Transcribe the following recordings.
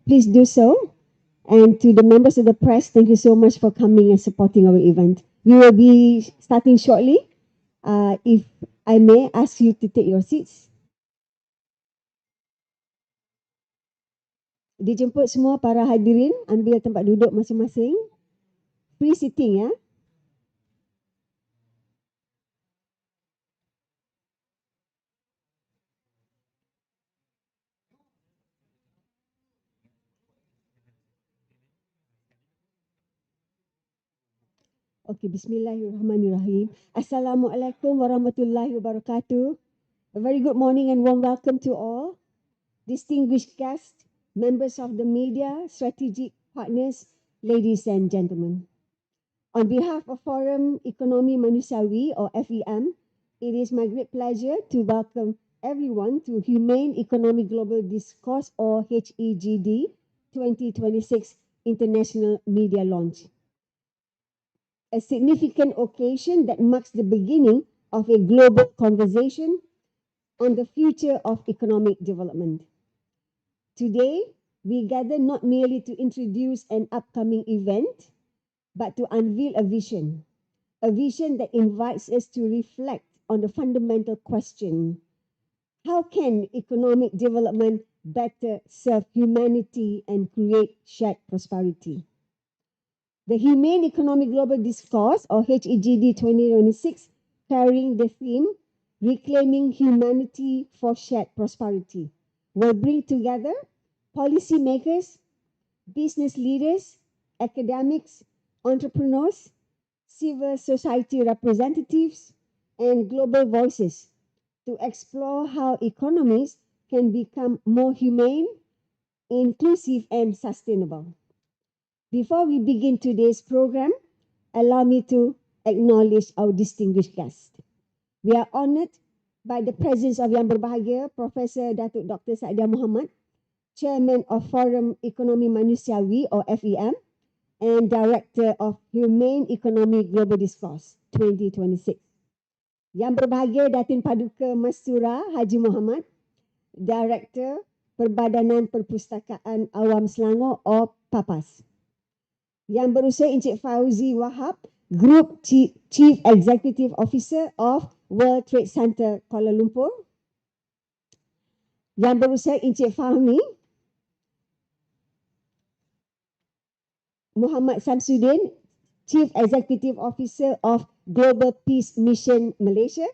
please do so. And to the members of the press, thank you so much for coming and supporting our event. We will be starting shortly. If I may ask you to take your seats. Dijemput semua para hadirin, ambil tempat duduk masing-masing. Free sitting ya. Okay, bismillahirrahmanirrahim. Assalamualaikum warahmatullahi wabarakatuh. A very good morning and warm welcome to all. Distinguished guests, members of the media, strategic partners, ladies and gentlemen. On behalf of Forum Ekonomi Manusiawi or FEM, it is my great pleasure to welcome everyone to Humane Economy Global Discourse or HEGD 2026 International Media Launch. A significant occasion that marks the beginning of a global conversation on the future of economic development. Today, we gather not merely to introduce an upcoming event, but to unveil a vision that invites us to reflect on the fundamental question: how can economic development better serve humanity and create shared prosperity? The Humane Economy Global Discourse, or HEGD 2026, carrying the theme Reclaiming Humanity for Shared Prosperity, will bring together policymakers, business leaders, academics, entrepreneurs, civil society representatives, and global voices to explore how economies can become more humane, inclusive, and sustainable. Before we begin today's program, allow me to acknowledge our distinguished guest. We are honored by the presence of Yang Berbahagia, Professor Datuk Dr. Saidia Muhammad, Chairman of Forum Ekonomi Manusiawi or FEM, and Director of Humane Economy Global Discourse 2026. Yang Berbahagia Datin Paduka Mastura Haji Muhammad, Director Perbadanan Perpustakaan Awam Selangor or PAPAS. Yang berusia Encik Fauzi Wahab, Group Chief Executive Officer of World Trade Center Kuala Lumpur. Yang berusia Encik Fahmi Muhammad Samsudin, Chief Executive Officer of Global Peace Mission Malaysia.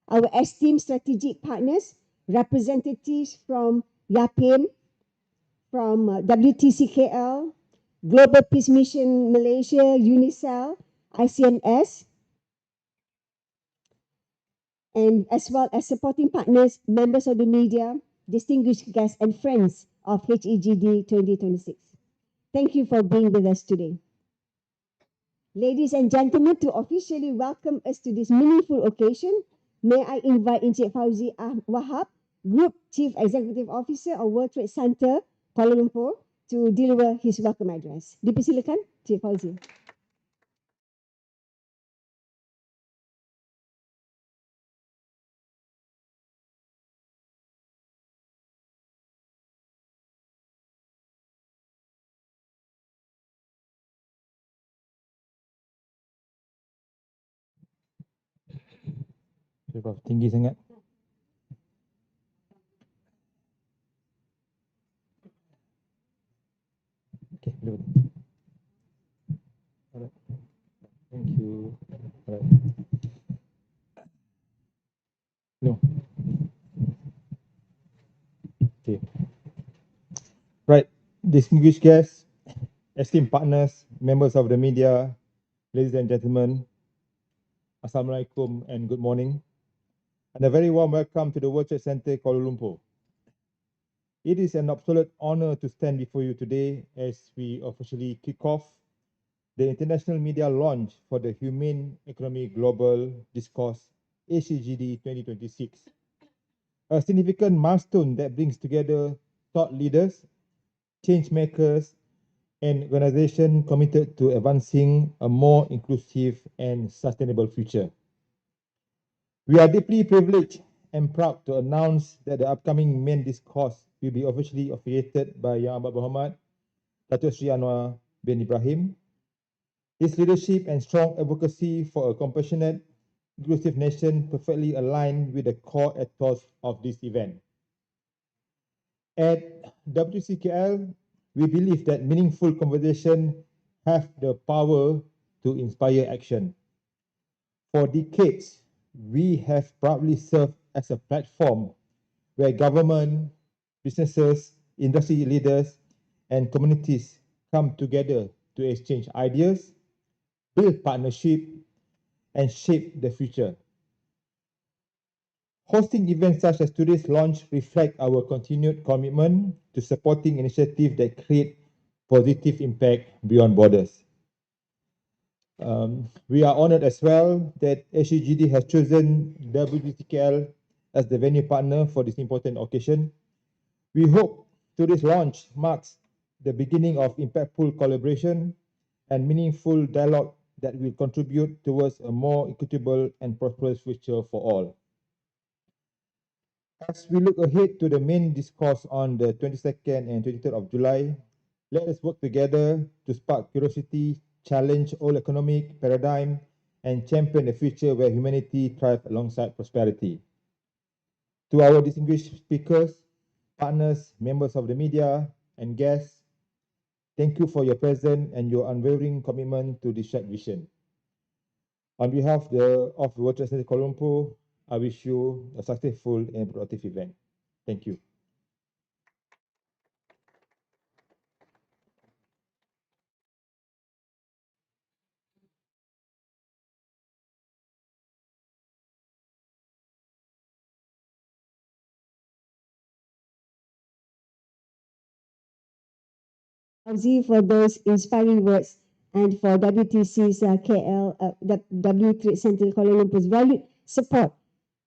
Our esteemed strategic partners, representatives from YAPIM, from WTCKL, Global Peace Mission Malaysia, UNICEF, ICMS, and as well as supporting partners, members of the media, distinguished guests, and friends of HEGD 2026. Thank you for being with us today. Ladies and gentlemen, to officially welcome us to this meaningful occasion, may I invite Encik Fauzi Wahab, Group Chief Executive Officer of World Trade Center Kuala Lumpur, to deliver his welcome address. Dipersilakan, Encik Fauzi. Tinggi sangat. Okay, boleh. Alright. Thank you. Alright. No. Okay. Right. Distinguished guests, esteemed partners, members of the media, ladies and gentlemen, Assalamualaikum and good morning. And a very warm welcome to the World Trade Center Kuala Lumpur. It is an absolute honor to stand before you today as we officially kick off the international media launch for the Humane Economy Global Discourse HEGD 2026, a significant milestone that brings together thought leaders, change makers, and organizations committed to advancing a more inclusive and sustainable future. We are deeply privileged am proud to announce that the upcoming main discourse will be officially officiated by Yang Amat Berhormat Datuk Sri Anwar bin Ibrahim. His leadership and strong advocacy for a compassionate, inclusive nation perfectly align with the core ethos of this event. At WCKL, we believe that meaningful conversation have the power to inspire action. For decades, we have proudly served as a platform where government, businesses, industry leaders, and communities come together to exchange ideas, build partnership, and shape the future. Hosting events such as today's launch reflect our continued commitment to supporting initiatives that create positive impact beyond borders. We are honored as well that HEGD has chosen WCKL as the venue partner for this important occasion. We hope today's launch marks the beginning of impactful collaboration and meaningful dialogue that will contribute towards a more equitable and prosperous future for all. As we look ahead to the main discourse on the 22nd and 23rd of July, let us work together to spark curiosity, challenge old economic paradigm, and champion a future where humanity thrives alongside prosperity. To our distinguished speakers, partners, members of the media, and guests, thank you for your presence and your unwavering commitment to this shared vision. On behalf of the World Trade Center Kuala Lumpur, I wish you a successful and productive event. Thank you. Fauzi, for those inspiring words and for WTC's KL, W Trade Center Kuala Lumpur's valued support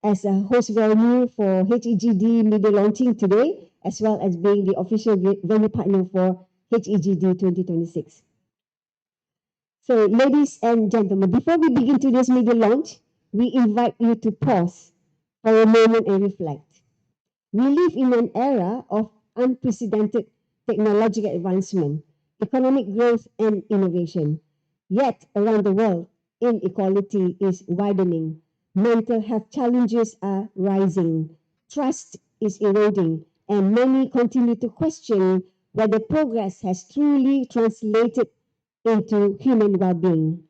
as a host venue for HEGD media launching today, as well as being the official venue partner for HEGD 2026. So, ladies and gentlemen, before we begin today's media launch, we invite you to pause for a moment and reflect. We live in an era of unprecedented technological advancement, economic growth, and innovation. Yet, around the world, inequality is widening. Mental health challenges are rising. Trust is eroding, and many continue to question whether progress has truly translated into human well being.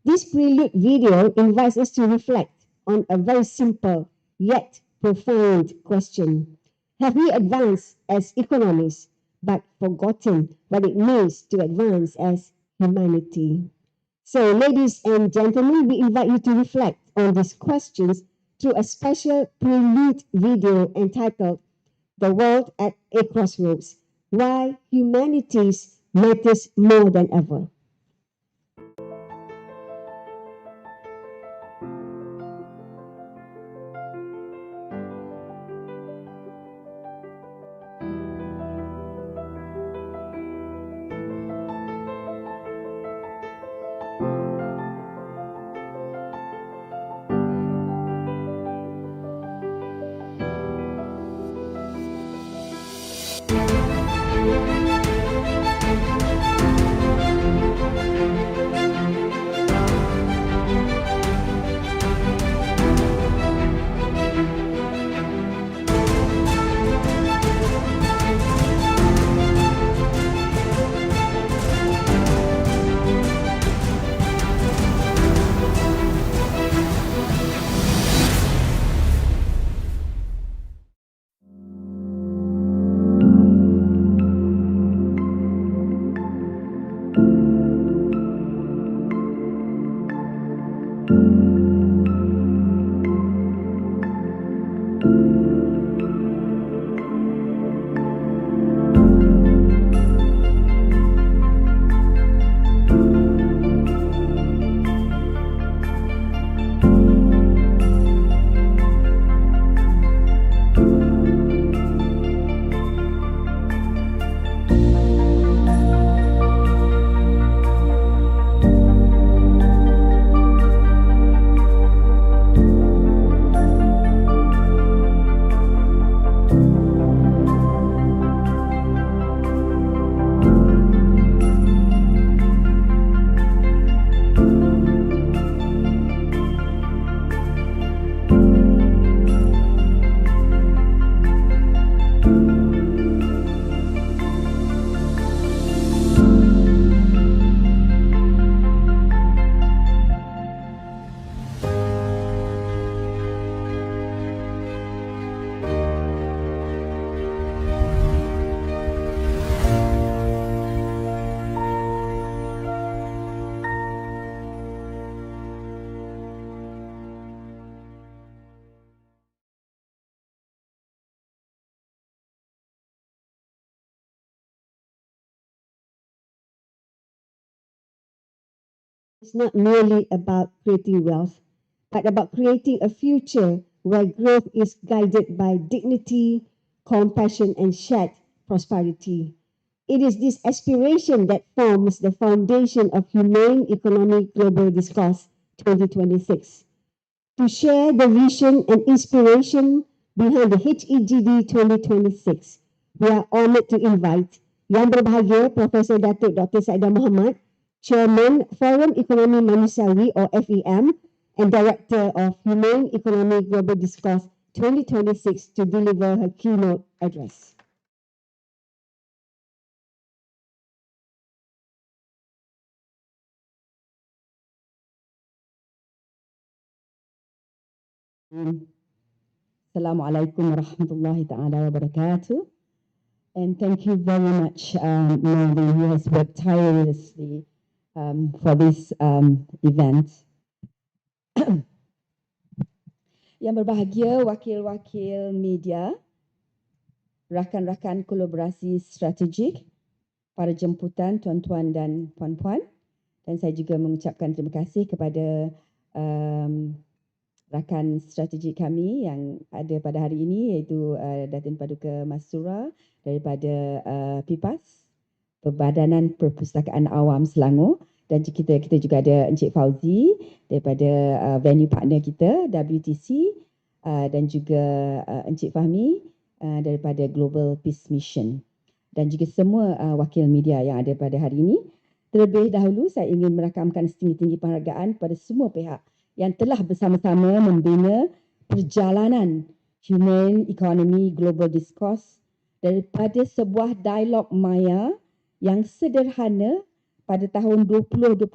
This prelude video invites us to reflect on a very simple yet profound question. Have we advanced as economists but forgotten what it means to advance as humanity? So, ladies and gentlemen, we invite you to reflect on these questions through a special prelude video entitled The World at a Crossroads: Why Humanities Matters More Than Ever. It's not merely about creating wealth, but about creating a future where growth is guided by dignity, compassion, and shared prosperity. It is this aspiration that forms the foundation of Humane Economy Global Discourse 2026. To share the vision and inspiration behind the HEGD 2026, we are honored to invite Yang Berbahagia Profesor Datuk Dr. Saidah Muhammad, Chairman Forum Ekonomi Manusiawi or FEM and Director of Humane Economy Global Discourse 2026 to deliver her keynote address. Assalamualaikum warahmatullahi taala wabarakatuh. And thank you very much, Melody, who has worked tirelessly for this event. Yang berbahagia wakil-wakil media, rakan-rakan kolaborasi strategik, para jemputan tuan-tuan dan puan-puan, dan saya juga mengucapkan terima kasih kepada rakan strategik kami yang ada pada hari ini, iaitu Datin Paduka Mas Surah daripada PIPAS, Perbadanan Perpustakaan Awam Selangor, dan kita juga ada Encik Fauzi daripada venue partner kita WTC, dan juga Encik Fahmi daripada Global Peace Mission, dan juga semua wakil media yang ada pada hari ini. Terlebih dahulu saya ingin merakamkan setinggi-tinggi penghargaan kepada semua pihak yang telah bersama-sama membina perjalanan Humane Economy Global Discourse daripada sebuah dialog maya yang sederhana pada tahun 2021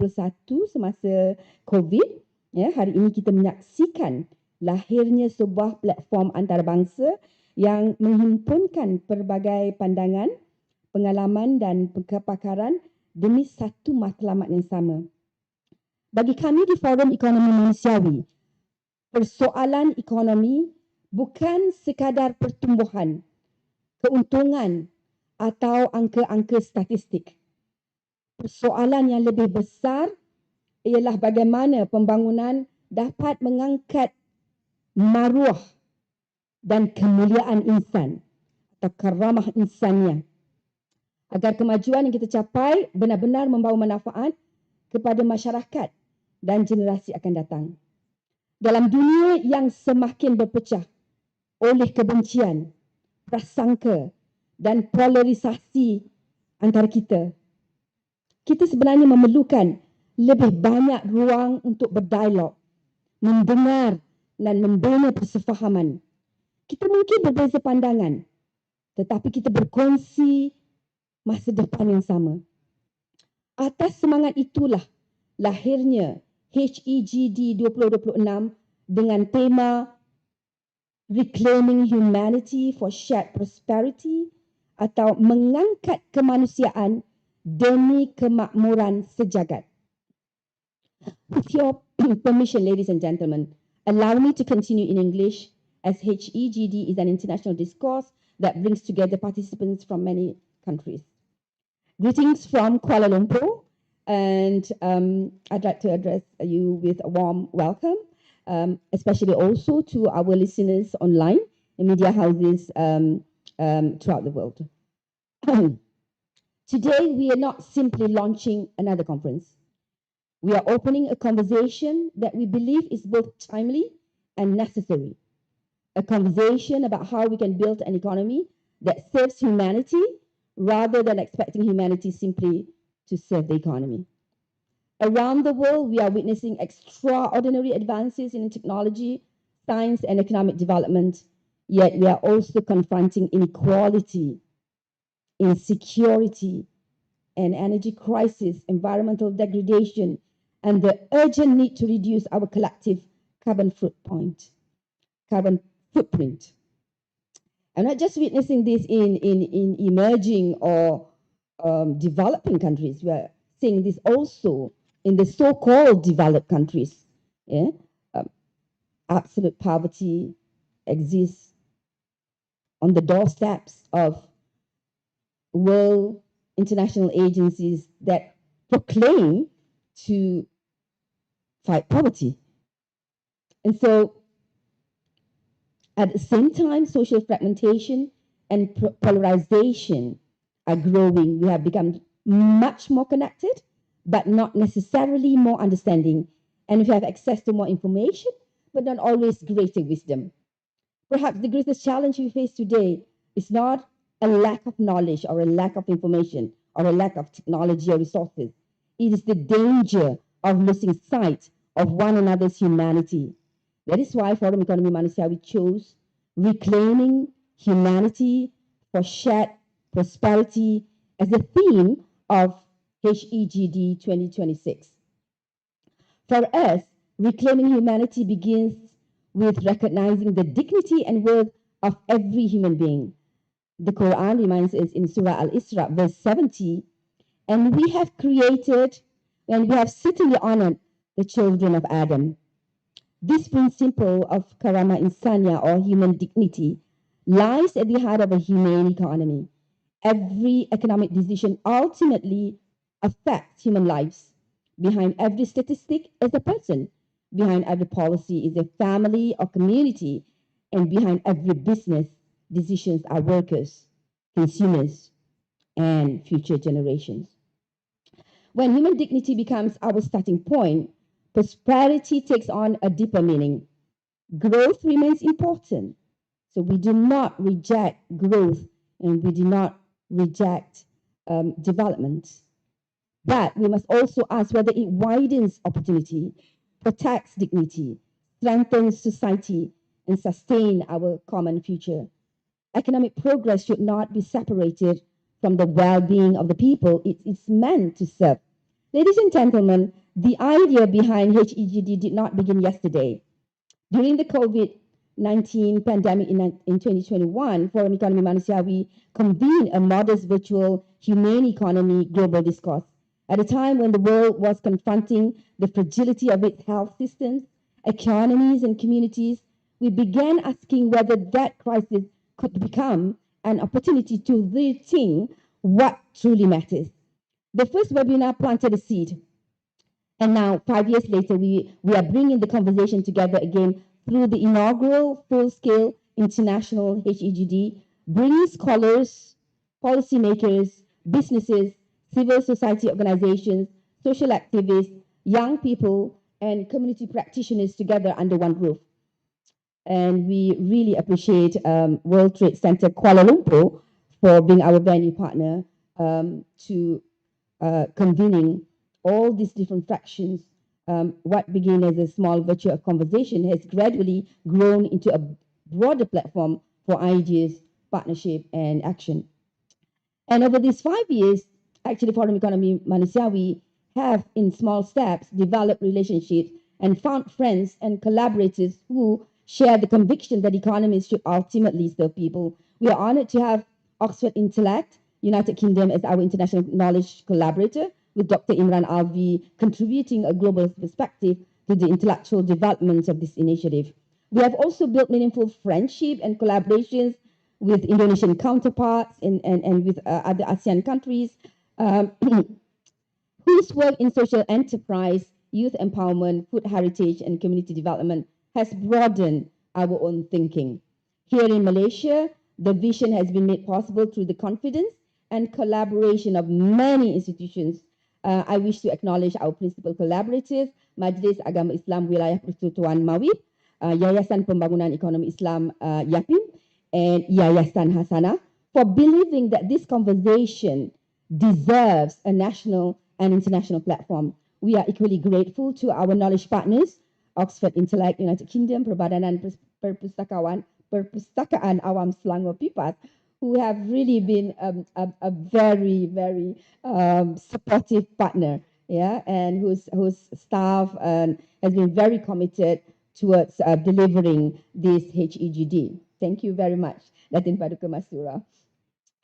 semasa COVID. Ya, hari ini kita menyaksikan lahirnya sebuah platform antarabangsa yang menghimpunkan pelbagai pandangan, pengalaman dan kepakaran demi satu matlamat yang sama. Bagi kami di Forum Ekonomi Manusiawi, persoalan ekonomi bukan sekadar pertumbuhan, keuntungan atau angka-angka statistik. Persoalan yang lebih besar ialah bagaimana pembangunan dapat mengangkat maruah dan kemuliaan insan atau karamah insannya, agar kemajuan yang kita capai benar-benar membawa manfaat kepada masyarakat dan generasi akan datang. Dalam dunia yang semakin berpecah oleh kebencian, prasangka dan polarisasi antara kita, kita sebenarnya memerlukan lebih banyak ruang untuk berdialog, mendengar dan membina persefahaman. Kita mungkin berbeza pandangan, tetapi kita berkongsi masa depan yang sama. Atas semangat itulah lahirnya HEGD 2026 dengan tema Reclaiming Humanity for Shared Prosperity atau mengangkat kemanusiaan demi kemakmuran sejagat. With your permission, ladies and gentlemen, allow me to continue in English, as HEGD is an international discourse that brings together participants from many countries. Greetings from Kuala Lumpur, and I'd like to address you with a warm welcome, especially also to our listeners online in media houses throughout the world. Today, we are not simply launching another conference. We are opening a conversation that we believe is both timely and necessary. A conversation about how we can build an economy that serves humanity rather than expecting humanity simply to serve the economy. Around the world, we are witnessing extraordinary advances in technology, science, and economic development, yet we are also confronting inequality, insecurity, and energy crisis, environmental degradation, and the urgent need to reduce our collective carbon footprint. I'm not just witnessing this in emerging or developing countries. We're seeing this also in the so-called developed countries. Yeah? Absolute poverty exists on the doorsteps of world international agencies that proclaim to fight poverty. And so at the same time, social fragmentation and polarization are growing. We have become much more connected, but not necessarily more understanding. And we have access to more information, but not always greater wisdom. Perhaps the greatest challenge we face today is not a lack of knowledge or a lack of information or a lack of technology or resources. It is the danger of losing sight of one another's humanity. That is why Forum Economy Manusia, we chose reclaiming humanity for shared prosperity as the theme of HEGD 2026. For us, reclaiming humanity begins with recognizing the dignity and worth of every human being. The Quran reminds us in Surah Al-Isra, verse 70, and we have created and we have certainly honored the children of Adam. This principle of karama insania, or human dignity, lies at the heart of a humane economy. Every economic decision ultimately affects human lives. Behind every statistic is a person. Behind every policy is a family or community. And behind every business decisions are workers, consumers, and future generations. When human dignity becomes our starting point, prosperity takes on a deeper meaning. Growth remains important. So we do not reject growth and we do not reject development. But we must also ask whether it widens opportunity, protects dignity, strengthens society, and sustain our common future. Economic progress should not be separated from the well-being of the people it is meant to serve. Ladies and gentlemen, the idea behind HEGD did not begin yesterday. During the COVID-19 pandemic in 2021, Forum Economy Manusia, we convened a modest virtual Humane Economy Global Discourse at a time when the world was confronting the fragility of its health systems, economies, and communities. We began asking whether that crisis could become an opportunity to rethink what truly matters. The first webinar planted a seed. And now, 5 years later, we are bringing the conversation together again through the inaugural full-scale international HEGD, bringing scholars, policymakers, businesses, civil society organizations, social activists, young people, and community practitioners together under one roof. And we really appreciate World Trade Center Kuala Lumpur for being our venue partner to convening all these different fractions. What began as a small virtual conversation has gradually grown into a broader platform for ideas, partnership, and action. And over these 5 years, actually, Forum Economy Manusia, we have, in small steps, developed relationships and found friends and collaborators who share the conviction that economies should ultimately serve people. We are honored to have Oxford Intellect, United Kingdom, as our international knowledge collaborator, with Dr. Imran Alvi contributing a global perspective to the intellectual development of this initiative. We have also built meaningful friendship and collaborations with Indonesian counterparts and with other ASEAN countries whose work in social enterprise, youth empowerment, food heritage, and community development has broadened our own thinking. Here in Malaysia, the vision has been made possible through the confidence and collaboration of many institutions. I wish to acknowledge our principal collaborators, Majlis Agama Islam Wilayah Persekutuan Mawib, Yayasan Pembangunan Ekonomi Islam YAPIM, and Yayasan Hasanah, for believing that this conversation deserves a national and international platform. We are equally grateful to our knowledge partners, Oxford Intellect, United Kingdom, Perbadanan Perpustakaan Awam Selangor PIPAS, who have really been a very, very supportive partner, yeah, and whose staff has been very committed towards delivering this HEGD. Thank you very much, Datin Paduka Masura.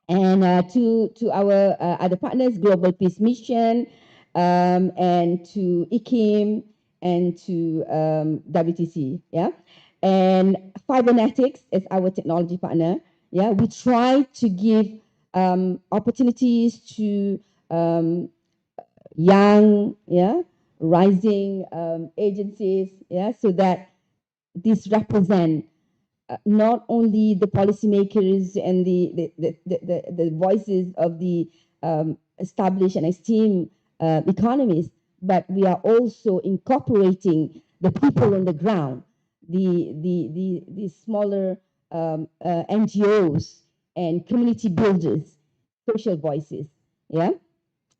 And to our other partners, Global Peace Mission, and to IKIM, and to WTC, yeah. And Fibernetics is our technology partner. Yeah, we try to give opportunities to young, yeah, rising agencies, yeah, so that these represent not only the policymakers and the voices of the established and esteemed economies, but we are also incorporating the people on the ground, the smaller NGOs and community builders, social voices, yeah.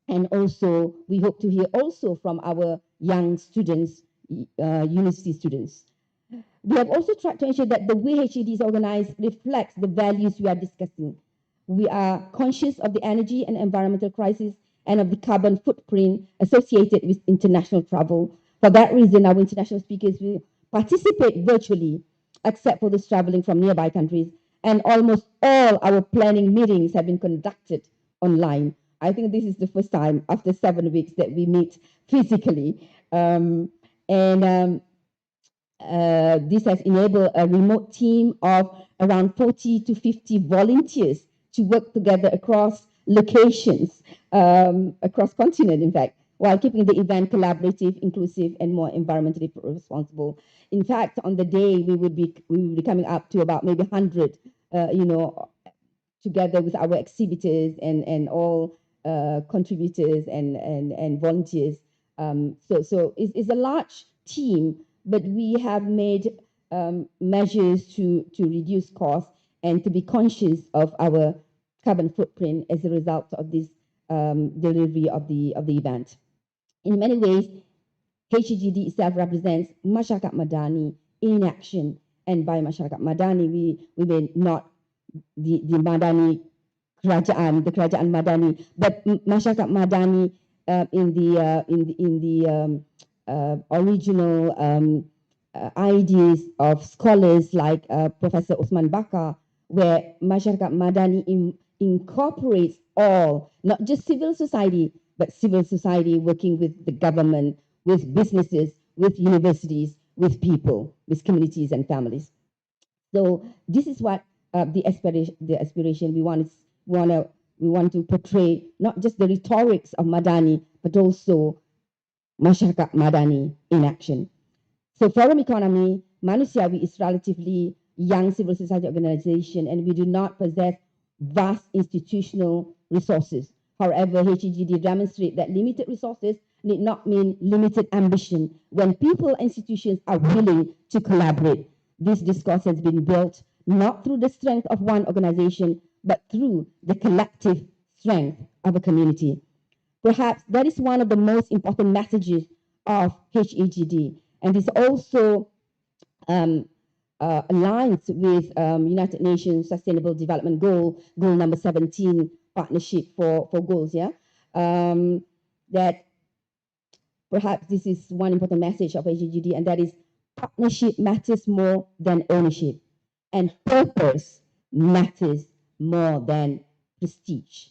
And also, we hope to hear also from our young students, university students. We have also tried to ensure that the way HED is organized reflects the values we are discussing. We are conscious of the energy and environmental crisis and of the carbon footprint associated with international travel. For that reason, our international speakers will participate virtually, except for those traveling from nearby countries. And almost all our planning meetings have been conducted online. I think this is the first time after 7 weeks that we meet physically. This has enabled a remote team of around 40 to 50 volunteers to work together across locations, across continent, in fact, while keeping the event collaborative, inclusive, and more environmentally responsible. In fact, on the day, we would be coming up to about maybe 100, together with our exhibitors and all contributors and volunteers. So it's a large team, but we have made measures to reduce costs and to be conscious of our carbon footprint as a result of this delivery of the event. In many ways, HEGD itself represents Masyarakat Madani in action, and by Masyarakat Madani, we may not the Madani kerajaan, the kerajaan Madani, but masyarakat Madani in the original ideas of scholars like Professor Osman Bakar, where masyarakat Madani incorporates all, not just civil society, but civil society working with the government, with businesses, with universities, with people, with communities and families. So this is what the aspiration we want to portray, not just the rhetorics of Madani, but also Masyarakat Madani in action. So Forum Economy, Manusiawi is relatively young civil society organization, and we do not possess vast institutional resources. However, HEGD demonstrates that limited resources need not mean limited ambition when people and institutions are willing to collaborate. This discourse has been built not through the strength of one organization, but through the collective strength of a community. Perhaps that is one of the most important messages of HEGD, and is also aligns with United Nations Sustainable Development Goal number 17, Partnership for Goals, yeah? That perhaps this is one important message of HEGD, and that is partnership matters more than ownership, and purpose matters more than prestige.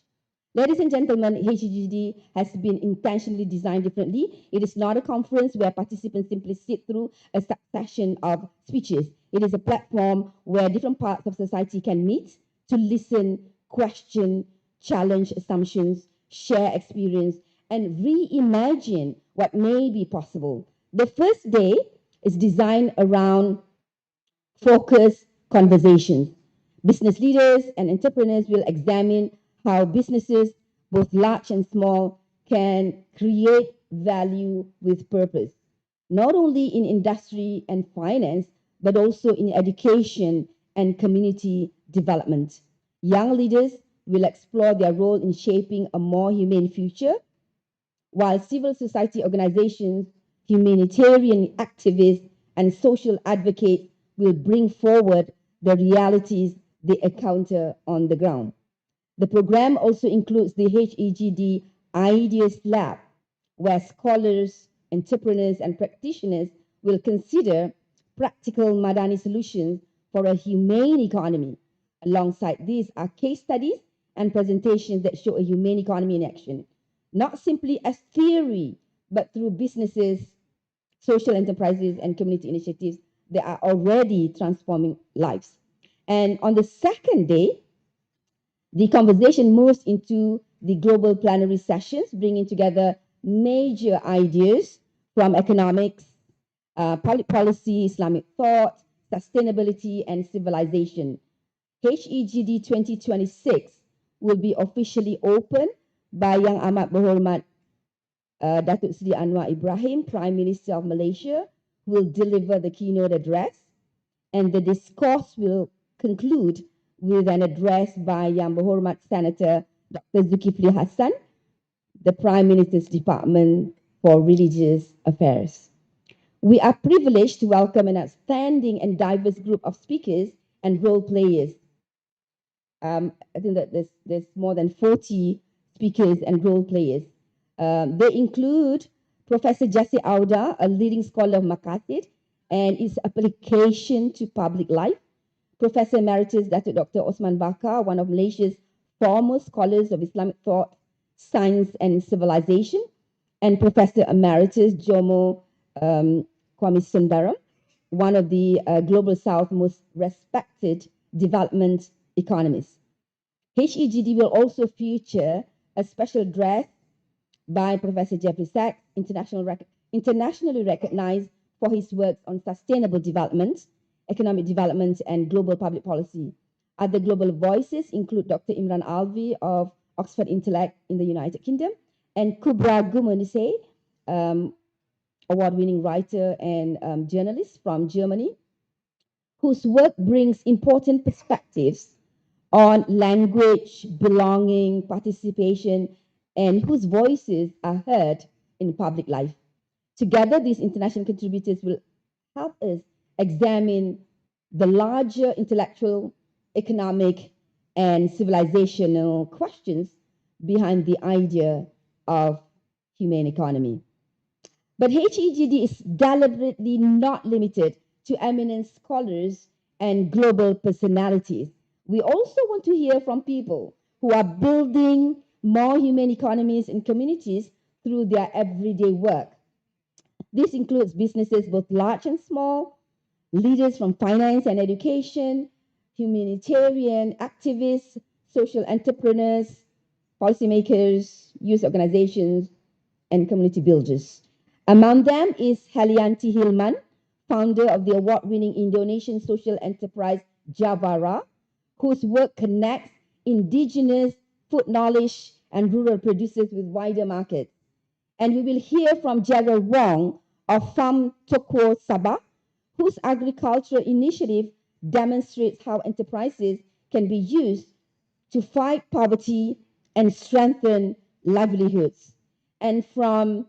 Ladies and gentlemen, HEGD has been intentionally designed differently. It is not a conference where participants simply sit through a succession of speeches. It is a platform where different parts of society can meet to listen, question, challenge assumptions, share experience, and reimagine what may be possible. The first day is designed around focused conversations. Business leaders and entrepreneurs will examine how businesses, both large and small, can create value with purpose, not only in industry and finance, but also in education and community development. Young leaders will explore their role in shaping a more humane future, while civil society organizations, humanitarian activists, and social advocates will bring forward the realities they encounter on the ground. The program also includes the HEGD Ideas Lab, where scholars, entrepreneurs, and practitioners will consider practical Madani solutions for a humane economy. Alongside these are case studies and presentations that show a humane economy in action, not simply as theory, but through businesses, social enterprises, and community initiatives that are already transforming lives. And on the second day, the conversation moves into the global plenary sessions, bringing together major ideas from economics, public policy, Islamic thought, sustainability, and civilization. HEGD 2026 will be officially opened by Yang Amat Berhormat Datuk Seri Anwar Ibrahim, Prime Minister of Malaysia, who will deliver the keynote address. And the discourse will conclude with an address by Yang Berhormat Senator Dr. Zulkifli Hassan, the Prime Minister's Department for Religious Affairs. We are privileged to welcome an outstanding and diverse group of speakers and role players. I think that there's more than 40 speakers and role players. They include Professor Jassi Auda, a leading scholar of Maqasid and its application to public life. Professor Emeritus Dr. Osman Bakar, one of Malaysia's foremost scholars of Islamic thought, science, and civilization. And Professor Emeritus Jomo Kwame Sundaram, one of the Global South's most respected development economists. HEGD will also feature a special address by Professor Jeffrey Sachs, internationally recognized for his work on sustainable development, economic development, and global public policy. Other global voices include Dr. Imran Alvi of Oxford Intellect in the United Kingdom and Kubra Gumanise, award-winning writer and journalist from Germany, whose work brings important perspectives on language, belonging, participation, and whose voices are heard in public life. Together, these international contributors will help us examine the larger intellectual, economic, and civilizational questions behind the idea of humane economy. But HEGD is deliberately not limited to eminent scholars and global personalities. We also want to hear from people who are building more humane economies in communities through their everyday work. This includes businesses both large and small, leaders from finance and education, humanitarian activists, social entrepreneurs, policymakers, youth organizations, and community builders. Among them is Helianti Hilman, founder of the award-winning Indonesian social enterprise Javara, whose work connects indigenous food knowledge and rural producers with wider markets. And we will hear from Jagger Wong of Farm Toko Sabah, whose agricultural initiative demonstrates how enterprises can be used to fight poverty and strengthen livelihoods. And from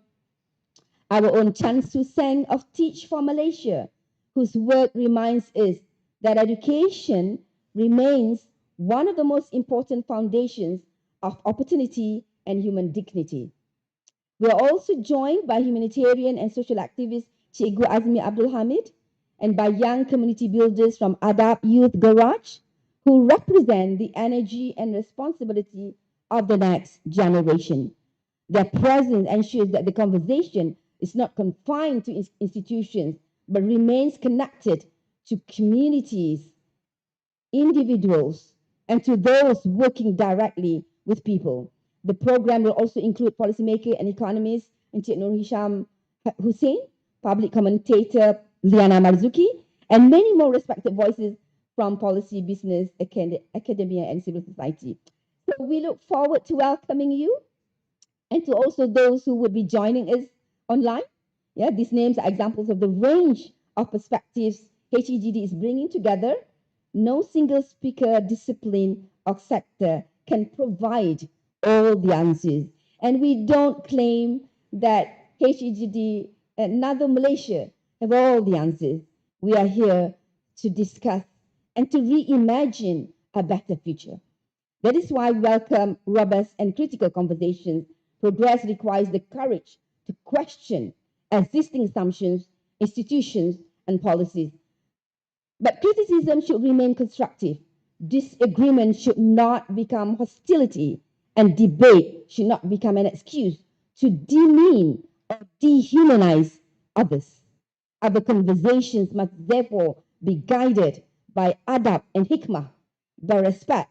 our own Chan Su Seng of Teach for Malaysia, whose work reminds us that education remains one of the most important foundations of opportunity and human dignity. We are also joined by humanitarian and social activist Cikgu Azmi Abdul Hamid and by young community builders from Adab Youth Garage who represent the energy and responsibility of the next generation. Their presence ensures that the conversation is not confined to institutions, but remains connected to communities, individuals, and to those working directly with people. The program will also include policymaker and economist Encik Nur Hisham Hussein, public commentator Liana Marzuki, and many more respected voices from policy, business, academia, and civil society. So we look forward to welcoming you and to also those who would be joining us online. Yeah, these names are examples of the range of perspectives HEGD is bringing together. No single speaker, discipline, or sector can provide all the answers. And we don't claim that HEGD and Another Malaysia have all the answers. We are here to discuss and to reimagine a better future. That is why we welcome robust and critical conversations. Progress requires the courage to question existing assumptions, institutions, and policies. But criticism should remain constructive. Disagreement should not become hostility, and debate should not become an excuse to demean or dehumanize others. Our conversations must therefore be guided by adab and hikmah, by respect,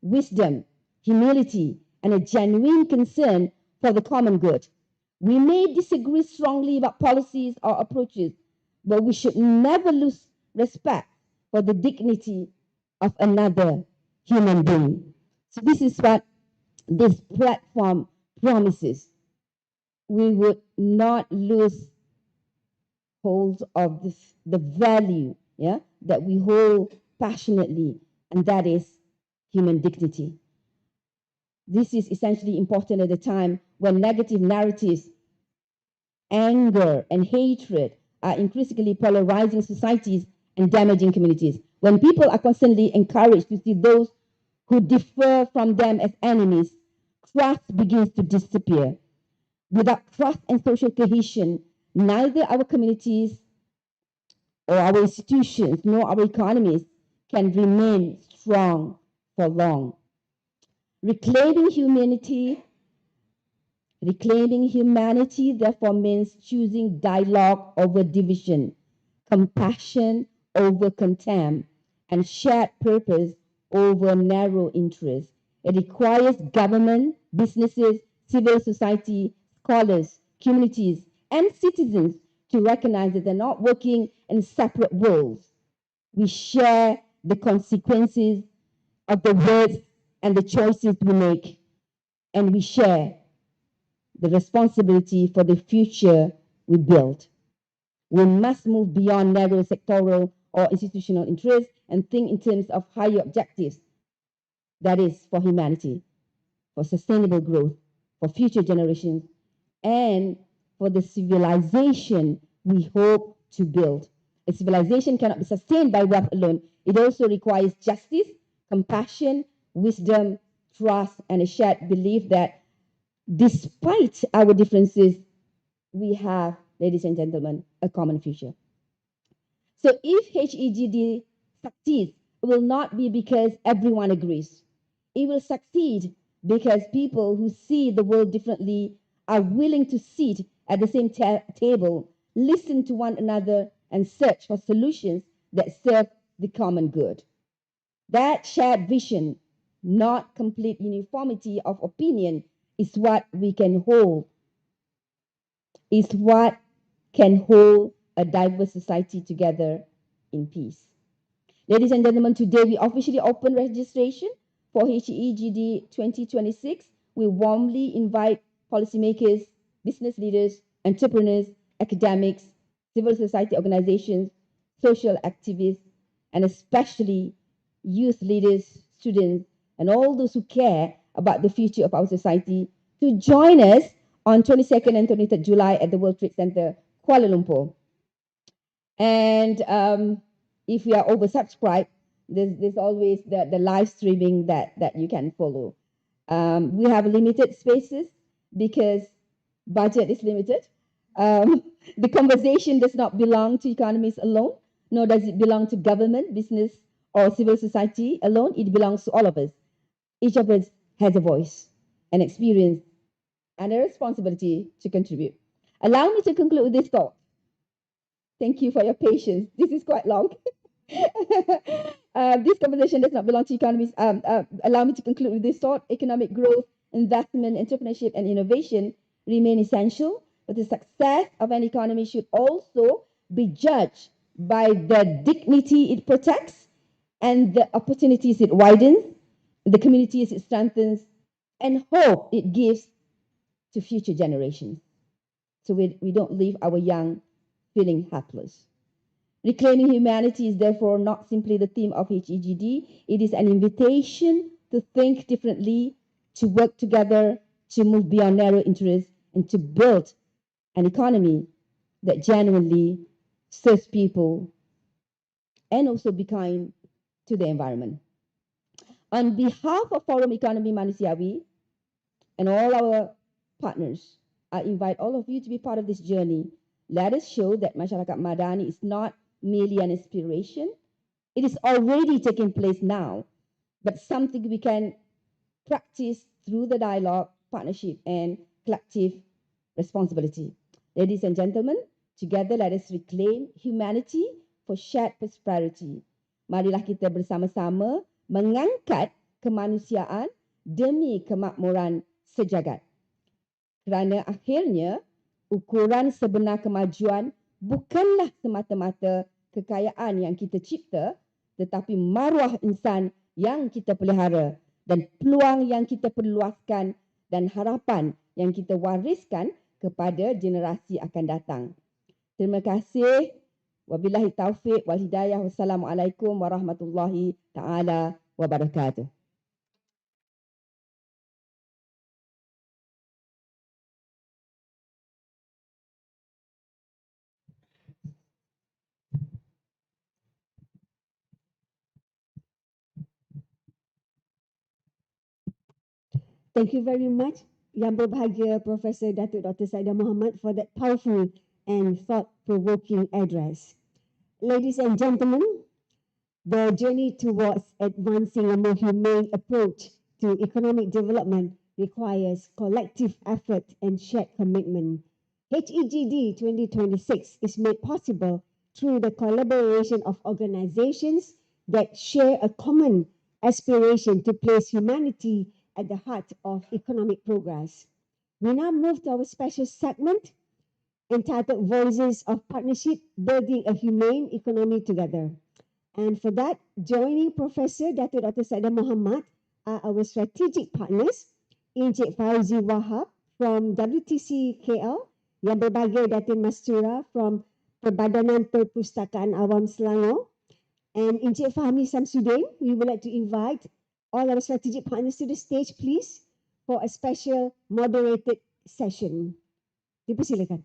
wisdom, humility, and a genuine concern for the common good. We may disagree strongly about policies or approaches, but we should never lose respect for the dignity of another human being. So this is what this platform promises. We would not lose hold of this, the value, yeah, that we hold passionately, and that is human dignity. This is essentially important at a time when negative narratives, anger, and hatred are increasingly polarizing societies and damaging communities. When people are constantly encouraged to see those who differ from them as enemies, trust begins to disappear. Without trust and social cohesion, neither our communities or our institutions nor our economies can remain strong for long. Reclaiming humanity, therefore, means choosing dialogue over division, compassion over contempt, and shared purpose over narrow interest. It requires government, businesses, civil society, scholars, communities, and citizens to recognize that they're not working in separate worlds. We share the consequences of the words and the choices we make, and we share the responsibility for the future we build. We must move beyond narrow sectoral or institutional interests and think in terms of higher objectives. That is for humanity, for sustainable growth, for future generations, and for the civilization we hope to build. A civilization cannot be sustained by wealth alone. It also requires justice, compassion, wisdom, trust, and a shared belief that despite our differences, we have, ladies and gentlemen, a common future. So if HEGD succeeds, it will not be because everyone agrees. It will succeed because people who see the world differently are willing to sit at the same table, listen to one another, and search for solutions that serve the common good. That shared vision, not complete uniformity of opinion, is what we can hold, is what can hold a diverse society together in peace. Ladies and gentlemen, today we officially open registration for HEGD 2026. We warmly invite policymakers, business leaders, entrepreneurs, academics, civil society organizations, social activists, and especially youth leaders, students, and all those who care about the future of our society to join us on 22nd and 23rd July at the World Trade Center, Kuala Lumpur. And if we are oversubscribed, there's always the live streaming that you can follow. We have limited spaces because budget is limited. The conversation does not belong to economists alone, nor does it belong to government, business, or civil society alone. It belongs to all of us. Each of us has a voice, an experience, and a responsibility to contribute. Allow me to conclude with this thought. Thank you for your patience. This is quite long. This conversation does not belong to economists. Allow me to conclude with this thought. Economic growth, investment, entrepreneurship, and innovation remain essential, but the success of an economy should also be judged by the dignity it protects and the opportunities it widens, the communities it strengthens, and hope it gives to future generations. So we don't leave our young feeling helpless. Reclaiming humanity is therefore not simply the theme of HEGD, it is an invitation to think differently, to work together, to move beyond narrow interests, and to build an economy that genuinely serves people and also be kind to the environment. On behalf of Forum Economy Manusiawi and all our partners, I invite all of you to be part of this journey. Let us show that Masyarakat Madani is not merely an inspiration. It is already taking place now, but something we can practice through the dialogue, partnership, and collective responsibility. Ladies and gentlemen, together let us reclaim humanity for shared prosperity. Marilah kita bersama-sama mengangkat kemanusiaan demi kemakmuran sejagat. Kerana akhirnya ukuran sebenar kemajuan bukanlah semata-mata kekayaan yang kita cipta, tetapi maruah insan yang kita pelihara dan peluang yang kita perluaskan dan harapan yang kita wariskan kepada generasi akan datang. Terima kasih. Wabillahi taufiq wal hidayah. Wassalamualaikum warahmatullahi taala wabarakatuh. Thank you very much, Yang Berbahagia Professor Datuk Dr. Saidah Muhammad, for that powerful and thought-provoking address. Ladies and gentlemen, the journey towards advancing a more humane approach to economic development requires collective effort and shared commitment. HEGD 2026 is made possible through the collaboration of organizations that share a common aspiration to place humanity at the heart of economic progress. We now move to our special segment entitled Voices of Partnership, Building a Humane Economy Together. And for that, joining Professor Dr. Saidah Muhammad are our strategic partners, Encik Fauzi Wahab from WTC KL, Yang Berbahagia Datin Mastura from Perbadanan Perpustakaan Awam Selangor, and Encik Fahmi Samsudin. We would like to invite all our strategic partners to the stage, please, for a special moderated session. Dipersilakan.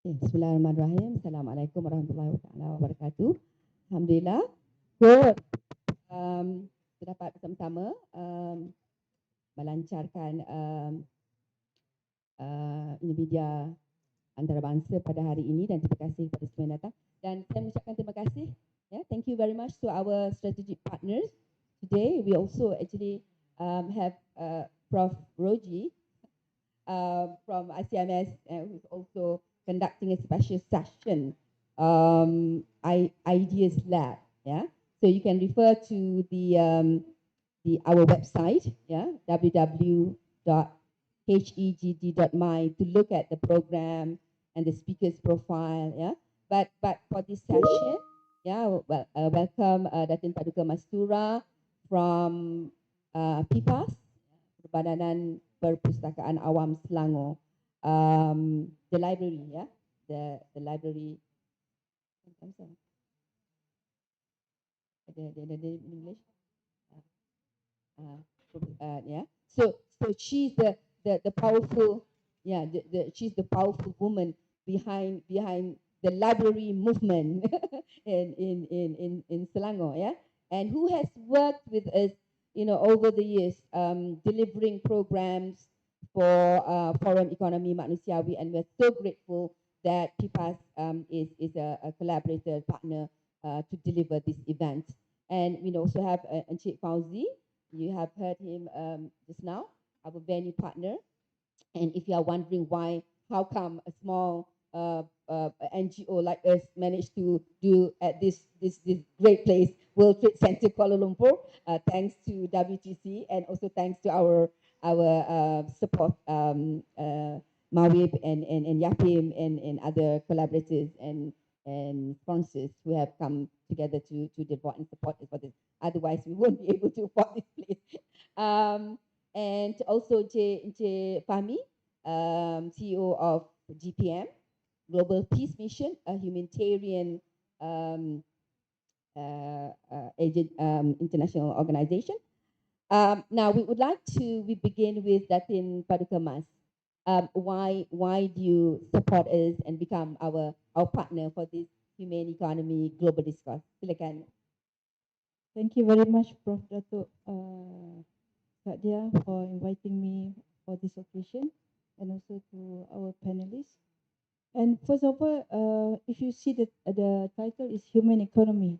Bismillahirrahmanirrahim. Assalamualaikum warahmatullahi wabarakatuh. Alhamdulillah. Good. Kita dapat bersama-sama melancarkan ini media antarabangsa pada hari ini, dan terima kasih kepada semua yang datang. Dan saya mengucapkan terima kasih. Thank you very much to our strategic partners. Today we also actually have Prof. Roji from ICMS, who's also conducting a special session, Ideas Lab. So you can refer to our website, www.hegd.my, to look at the program and the speaker's profile. But for this session, welcome Datin Paduka Mastura from PIPAS, Perbadanan Perpustakaan Awam Selangor, the library, the library. The English. So she's the powerful, she's the powerful woman behind the library movement in Selangor, and who has worked with us, over the years, delivering programs for forum economy manusiawi, and we're so grateful that PIPAS is a collaborator partner to deliver this event. And we also have Encik Fauzi. You have heard him just now, our venue partner. And if you are wondering how come a small NGO like us managed to do at this great place, World Trade Center Kuala Lumpur, thanks to WTC, and also thanks to our support, Mawib and Yapim and other collaborators and sponsors who have come together to devote and support us for this. Otherwise, we won't be able to afford this place. And also J. Fahmi, CEO of GPM, Global Peace Mission, a humanitarian international organization. Now, we begin with Datin Paduka Mas. why do you support us and become our partner for this Humane Economy Global Discourse? Silakan. Thank you very much, Prof. Dato' Sadia, for inviting me for this occasion, and also to our panelists. And first of all, if you see the title is Human Economy.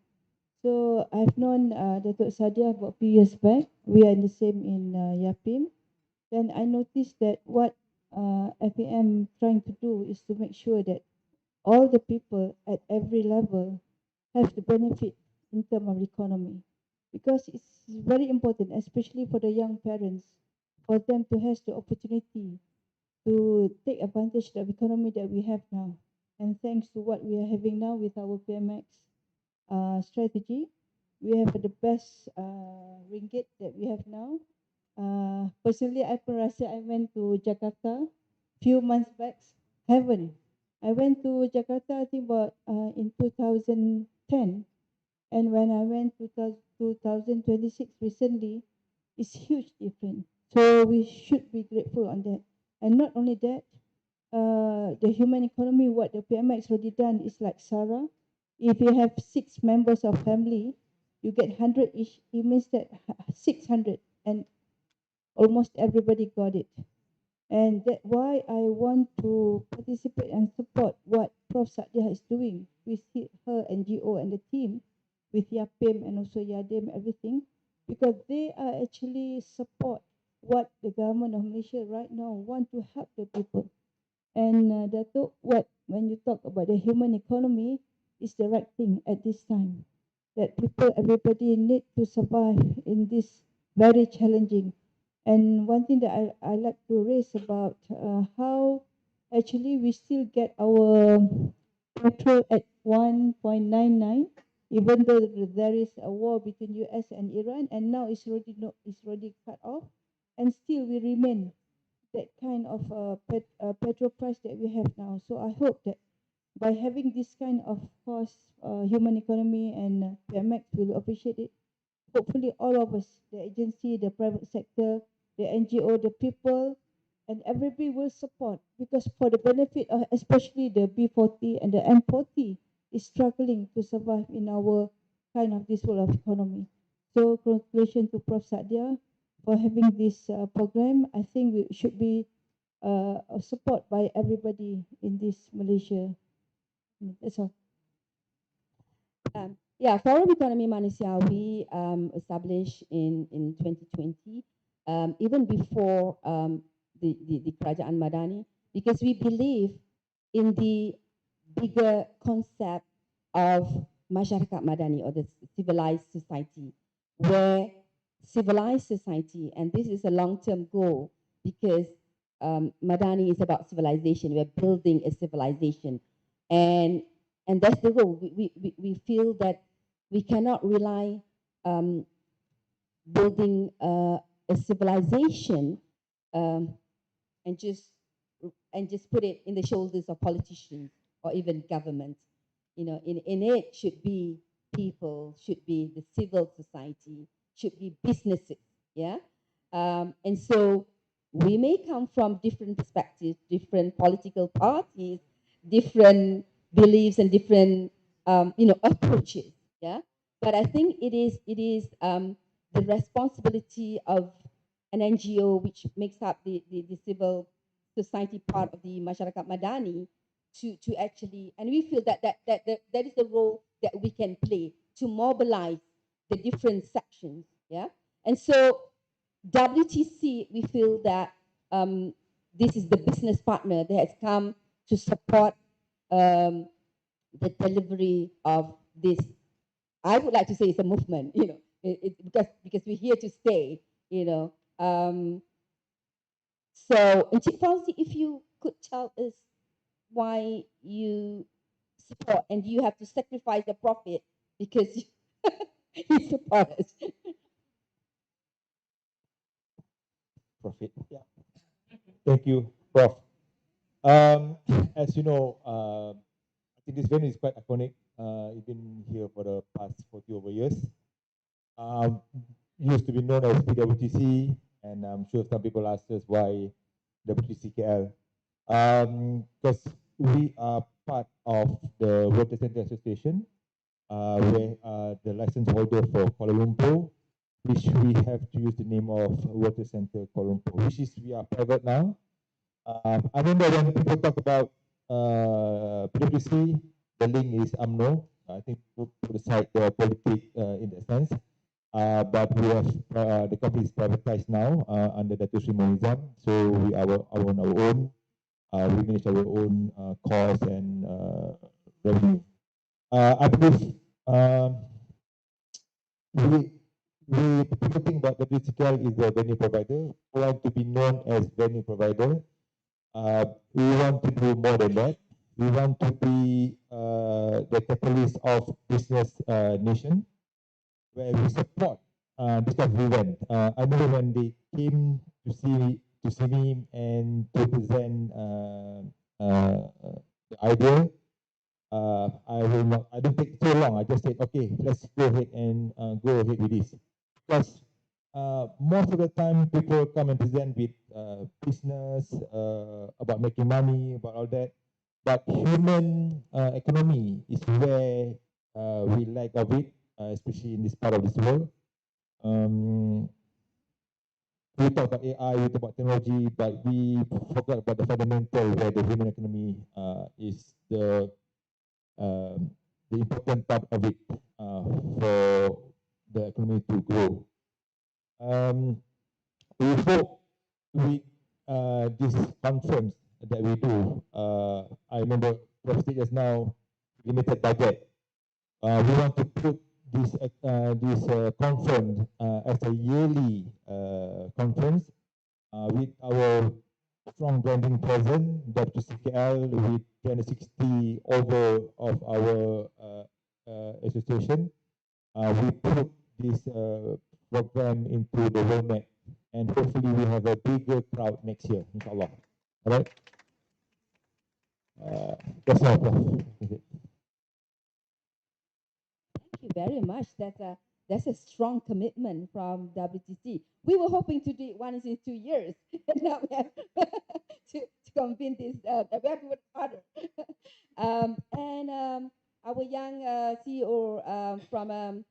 So I've known Dato' Sadia about a few years back. We are in the same in Yapim. Then I noticed that what FAM trying to do is to make sure that all the people at every level have the benefit in terms of economy, because it's very important, especially for the young parents, for them to have the opportunity to take advantage of the economy that we have now. And thanks to what we are having now with our PMX strategy, we have the best ringgit that we have now. Personally, I went to Jakarta few months back. Heaven. I went to Jakarta, I think about in 2010. And when I went to 2026 recently, it's huge difference. So we should be grateful on that. And not only that, the human economy, what the PMX already done is like Sarah. If you have 6 members of family, you get 100 each. It means that 600, and almost everybody got it. And that's why I want to participate and support what Prof. Sadia is doing with her NGO and the team, with Yapim and also Yadim, everything, because they are actually support what the government of Malaysia right now want to help the people. And Dato', when you talk about the human economy, is the right thing at this time. That people, everybody need to survive in this very challenging. And one thing that I like to raise about how actually we still get our petrol at 1.99, even though there is a war between US and Iran, and now it's already cut off, and still we remain that kind of petrol price that we have now. So I hope that by having this kind of cost, human economy and PMX will appreciate it. Hopefully all of us, the agency, the private sector, the NGO, the people, and everybody will support, because for the benefit of especially the B40 and the M40 is struggling to survive in our kind of this world of economy. So congratulations to Prof. Sadia for having this program. I think we should be support by everybody in this Malaysia. That's all. Yeah, Forum Economy Manusia, we established in 2020, even before the Kerajaan Madani, because we believe in the bigger concept of Masyarakat Madani, or the civilized society, where civilized society, and this is a long-term goal, because Madani is about civilization. We're building a civilization, and that's the goal. We feel that we cannot rely building a civilization um, and just put it in the shoulders of politicians or even government. You know, in it should be people, should be the civil society, should be businesses. Yeah, and so we may come from different perspectives, different political parties, different beliefs, and different approaches. Yeah, but I think it is the responsibility of an NGO, which makes up the civil society part of the Masyarakat Madani, to actually, and we feel that is the role that we can play to mobilize the different sections. Yeah, and so WTC, we feel that this is the business partner that has come to support the delivery of this. I would like to say it's a movement, because we're here to stay, you know. So, Encik Fauzi, if you could tell us why you support, and you have to sacrifice the profit because you support us. Profit. Yeah. Thank you, Prof. As you know, I think this venue is quite iconic. It's been here for the past 40 over years. Used to be known as PWTC, and I'm sure some people ask us why WTCKL, because we are part of the Water Center Association, where the license holder for Kuala Lumpur, which we have to use the name of Water Center Kuala Lumpur, which is we are private now. I remember when people talk about PwC, the link is UMNO. I think put aside the politics in that sense. But we have the company is privatized now under Dato Sri Monizam. So we own our own. We manage our own costs and revenue. I believe we people think that WTCL is the venue provider. We want to be known as venue provider. We want to do more than that. We want to be the catalyst of business nation, where we support this type of event. I remember when they came to see me and to present the idea. I don't take so long. I just said, okay, let's go ahead and go ahead with this. Because most of the time people come and present with business, about making money, about all that. But human economy is where we lack of it, especially in this part of this world. We talk about AI, we talk about technology, but we forgot about the fundamental where the human economy is the important part of it for the economy to grow. We hope with this conference that we do, I remember Prof. just now, limited budget. We want to put this conference as a yearly conference with our strong branding present, WCKL, with 360 over of our association. We put this program into the roadmap, and hopefully we have a bigger crowd next year, inshallah. All right? That's all, Prof. Thank you very much. That's a strong commitment from WTC. We were hoping to do it once in 2 years. Now we have to convince this. We have to work harder. And our young CEO from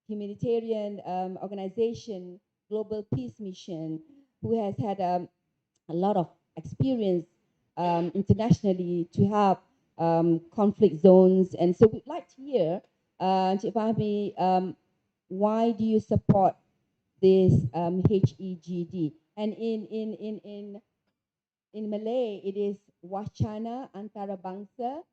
humanitarian organization, Global Peace Mission, who has had a lot of experience internationally to help conflict zones. And so we'd like to hear, Cik Fahmi, why do you support this HEGD? And in Malay, it is Wacana Antarabangsa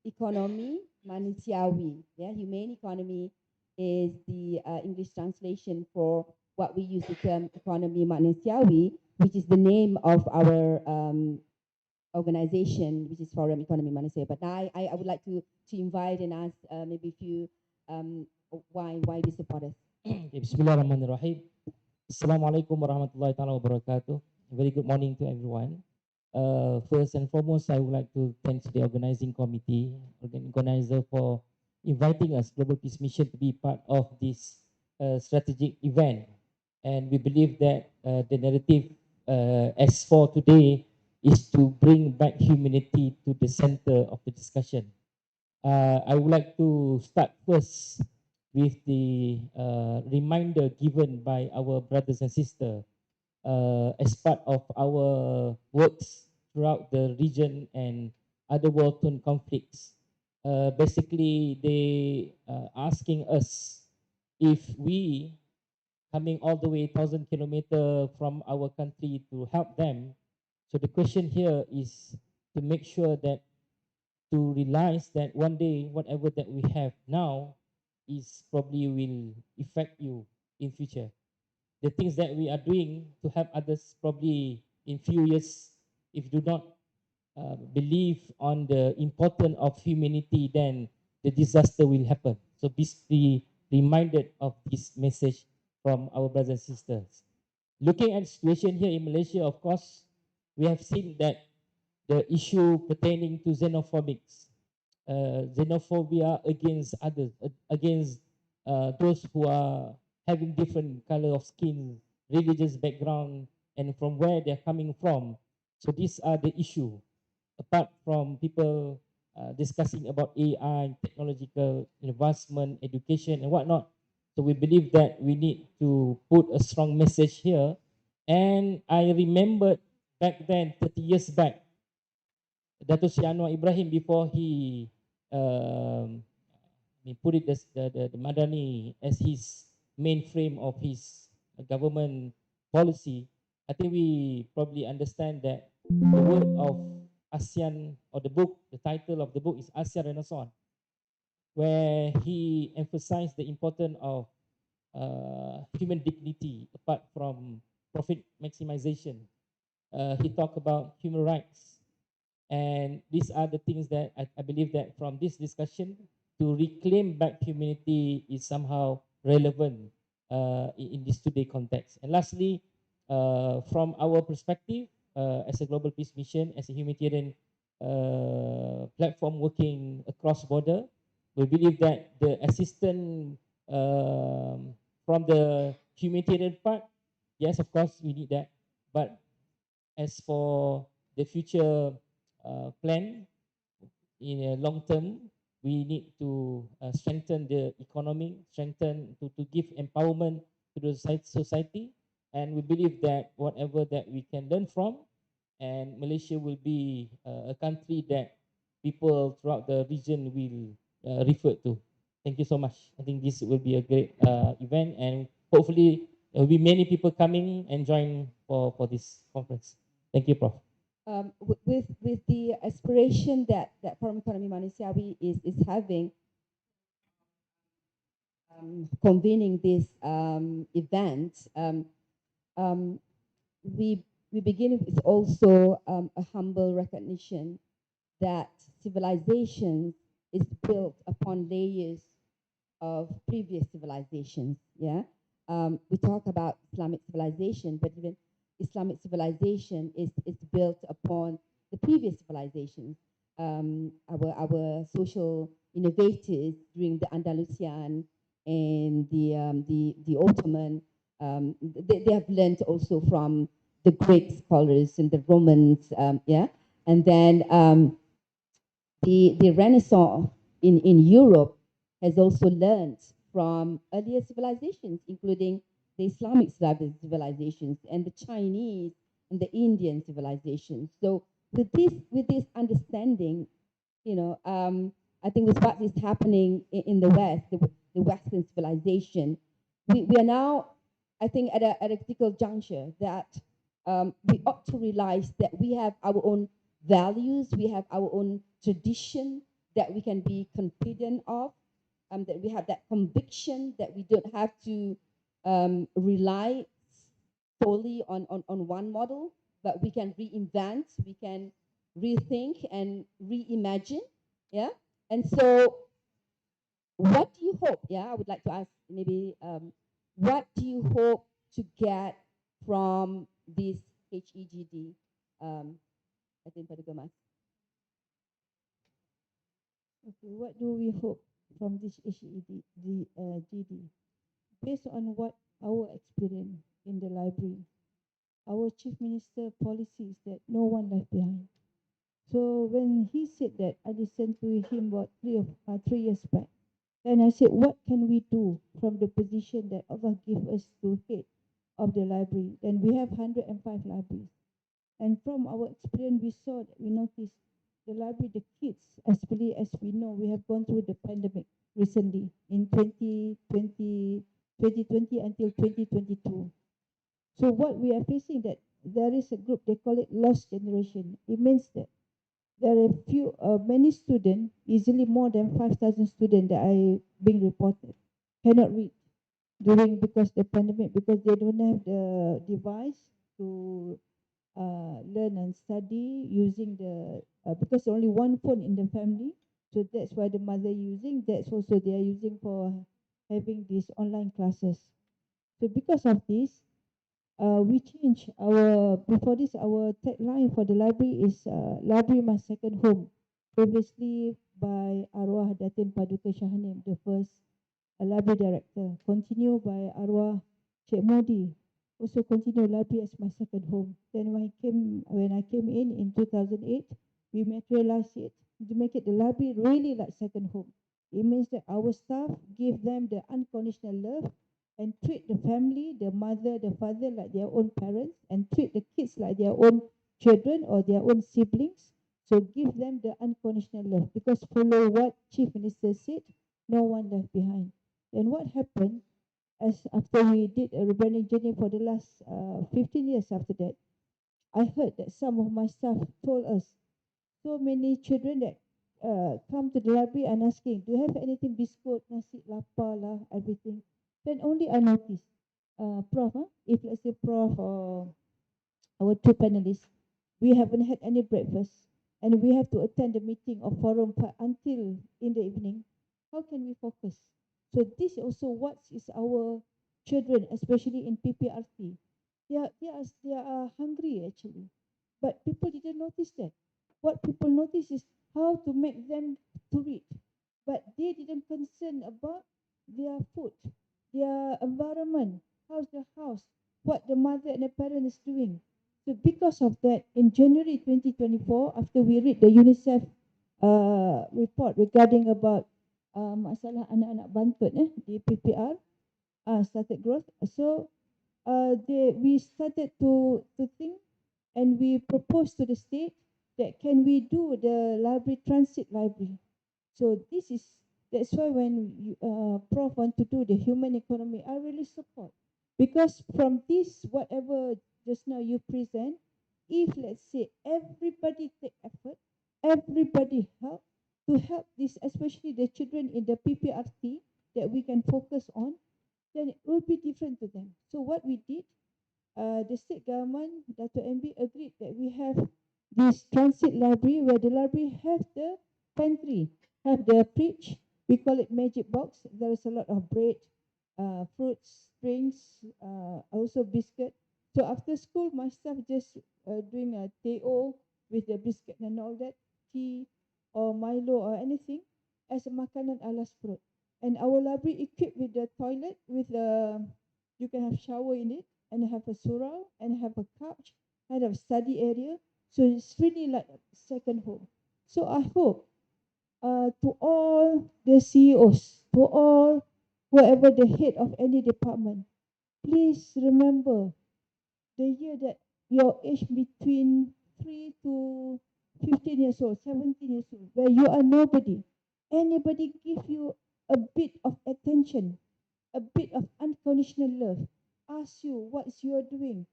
Ekonomi Manusiawi. Yeah, Humane Economy is the English translation for what we use the term Economy Manusiawi, which is the name of our organization, which is Forum Economy Manusia. But now I would like to invite and ask maybe a few why do you support us? Bismillahirrahmanirrahim. Assalamualaikum warahmatullahi wabarakatuh. Very good morning to everyone. First and foremost, I would like to thank the organizing committee, organizer, for inviting us, Global Peace Mission, to be part of this strategic event. And we believe that the narrative as for today is to bring back humanity to the center of the discussion. I would like to start first with the reminder given by our brothers and sisters as part of our works throughout the region and other war-torn conflicts. Basically, they asking us if we coming all the way 1,000 kilometers from our country to help them. So the question here is to make sure that to realize that one day whatever that we have now is probably will affect you in future. The things that we are doing to help others probably in few years, if you do not believe on the importance of humanity, then the disaster will happen. So be reminded of this message from our brothers and sisters. Looking at the situation here in Malaysia, of course, we have seen that the issue pertaining to xenophobics, xenophobia against others, against those who are having different color of skin, religious background, and from where they're coming from. So these are the issue. Apart from people discussing about AI, technological advancement, education, and whatnot. So we believe that we need to put a strong message here. And I remembered back then, 30 years back, Dato' Sri Anwar Ibrahim, before he put it as the Madani as his mainframe of his government policy, I think we probably understand that the word of ASEAN, or the book, the title of the book is ASEAN Renaissance, where he emphasized the importance of human dignity apart from profit maximization. He talked about human rights. And these are the things that I believe that from this discussion, to reclaim back humanity is somehow relevant in this today context. And lastly, from our perspective, as a global peace mission, as a humanitarian platform working across border, we believe that the assistance from the humanitarian part, yes, of course, we need that. But as for the future plan in a long term, we need to strengthen the economy, to give empowerment to the society, and we believe that whatever that we can learn from, and Malaysia will be a country that people throughout the region will refer to. Thank you so much. I think this will be a great event, and hopefully there will be many people coming and join for this conference. Thank you, Prof. With the aspiration that Forum Economy Manusiawi is having, convening this event, we begin with also a humble recognition that civilization is built upon layers of previous civilizations. Yeah, we talk about Islamic civilization, but even Islamic civilization is built upon the previous civilizations. Our social innovators during the Andalusian and the Ottoman, they have learned also from the Greek scholars and the Romans. Yeah, and then the Renaissance in Europe has also learned from earlier civilizations, including the Islamic civilizations and the Chinese and the Indian civilizations. So with this understanding, I think with what is happening in the West, the Western civilization, we are now, I think, at a critical juncture that we ought to realize that we have our own values, we have our own tradition that we can be confident of, that we have that conviction that we don't have to rely solely on one model, but we can reinvent, we can rethink and reimagine. Yeah. And so what do you hope? Yeah, I would like to ask maybe what do you hope to get from this HEGD? I think Pada Gemas. Okay, what do we hope from this HED, GD? Based on what our experience in the library, our chief minister policy is that no one left behind. So when he said that, I listened to him about 3 years back. And I said, what can we do from the position that Allah gave us to head of the library? Then we have 105 libraries. And from our experience, we saw that we noticed the library, the kids, especially as we know, we have gone through the pandemic recently in 2020 until 2022. So what we are facing that there is a group, they call it lost generation. It means that there are many students, easily more than 5,000 students that are being reported, cannot read because the pandemic, because they don't have the device to learn and study using because only one phone in the family, so that's why the mother using, that's also they are using for having these online classes. So because of this, we change before this, our tagline for the library is library my second home, previously by Arwah Datin Paduka Shahanim, the first library director, continue by Arwah Sheikh Modi, also continue library as my second home. Then when I came in 2008, we materialized it to make it the library really like second home. It means that our staff give them the unconditional love and treat the family, the mother, the father like their own parents, and treat the kids like their own children or their own siblings. So give them the unconditional love, because follow what Chief Minister said, no one left behind. Then what happened, as after we did a rebranding journey for the last 15 years after that, I heard that some of my staff told us, so many children that come to the library and asking, do you have anything biscuit, nasi, lapar lah, everything. Then only I noticed, Prof, if let's say Prof or our two panelists, we haven't had any breakfast and we have to attend the meeting of forum until in the evening, how can we focus? So this also what is our children, especially in PPRT. They are hungry actually, but people didn't notice that. What people notice is how to make them to read, but they didn't concern about their food, their environment, how's the house, what the mother and the parent is doing. So because of that, in January 2024, after we read the UNICEF report regarding about masalah anak-anak bantut di PPR, started growth. So we started to think, and we proposed to the state that can we do the library transit library. So that's why when Prof want to do the human economy, I really support, because from this whatever just now you present, if let's say everybody take effort, everybody help this, especially the children in the PPRT that we can focus on, then it will be different to them. So what we did, the state government, Dr. MB agreed that we have this transit library where the library have the pantry, have the fridge. We call it magic box. There is a lot of bread, fruits, drinks, also biscuit. So after school, my staff just doing a teo with the biscuit and all that, tea or Milo or anything as a makanan alas perut. And our library equipped with the toilet, with the, you can have shower in it, and have a surau, and have a couch, and have study area. So it's really like a second home. So I hope to all the CEOs, to all whoever the head of any department, please remember the year that your age between 3 to 15 years old, 17 years old, where you are nobody. Anybody give you a bit of attention, a bit of unconditional love, ask you what you're doing,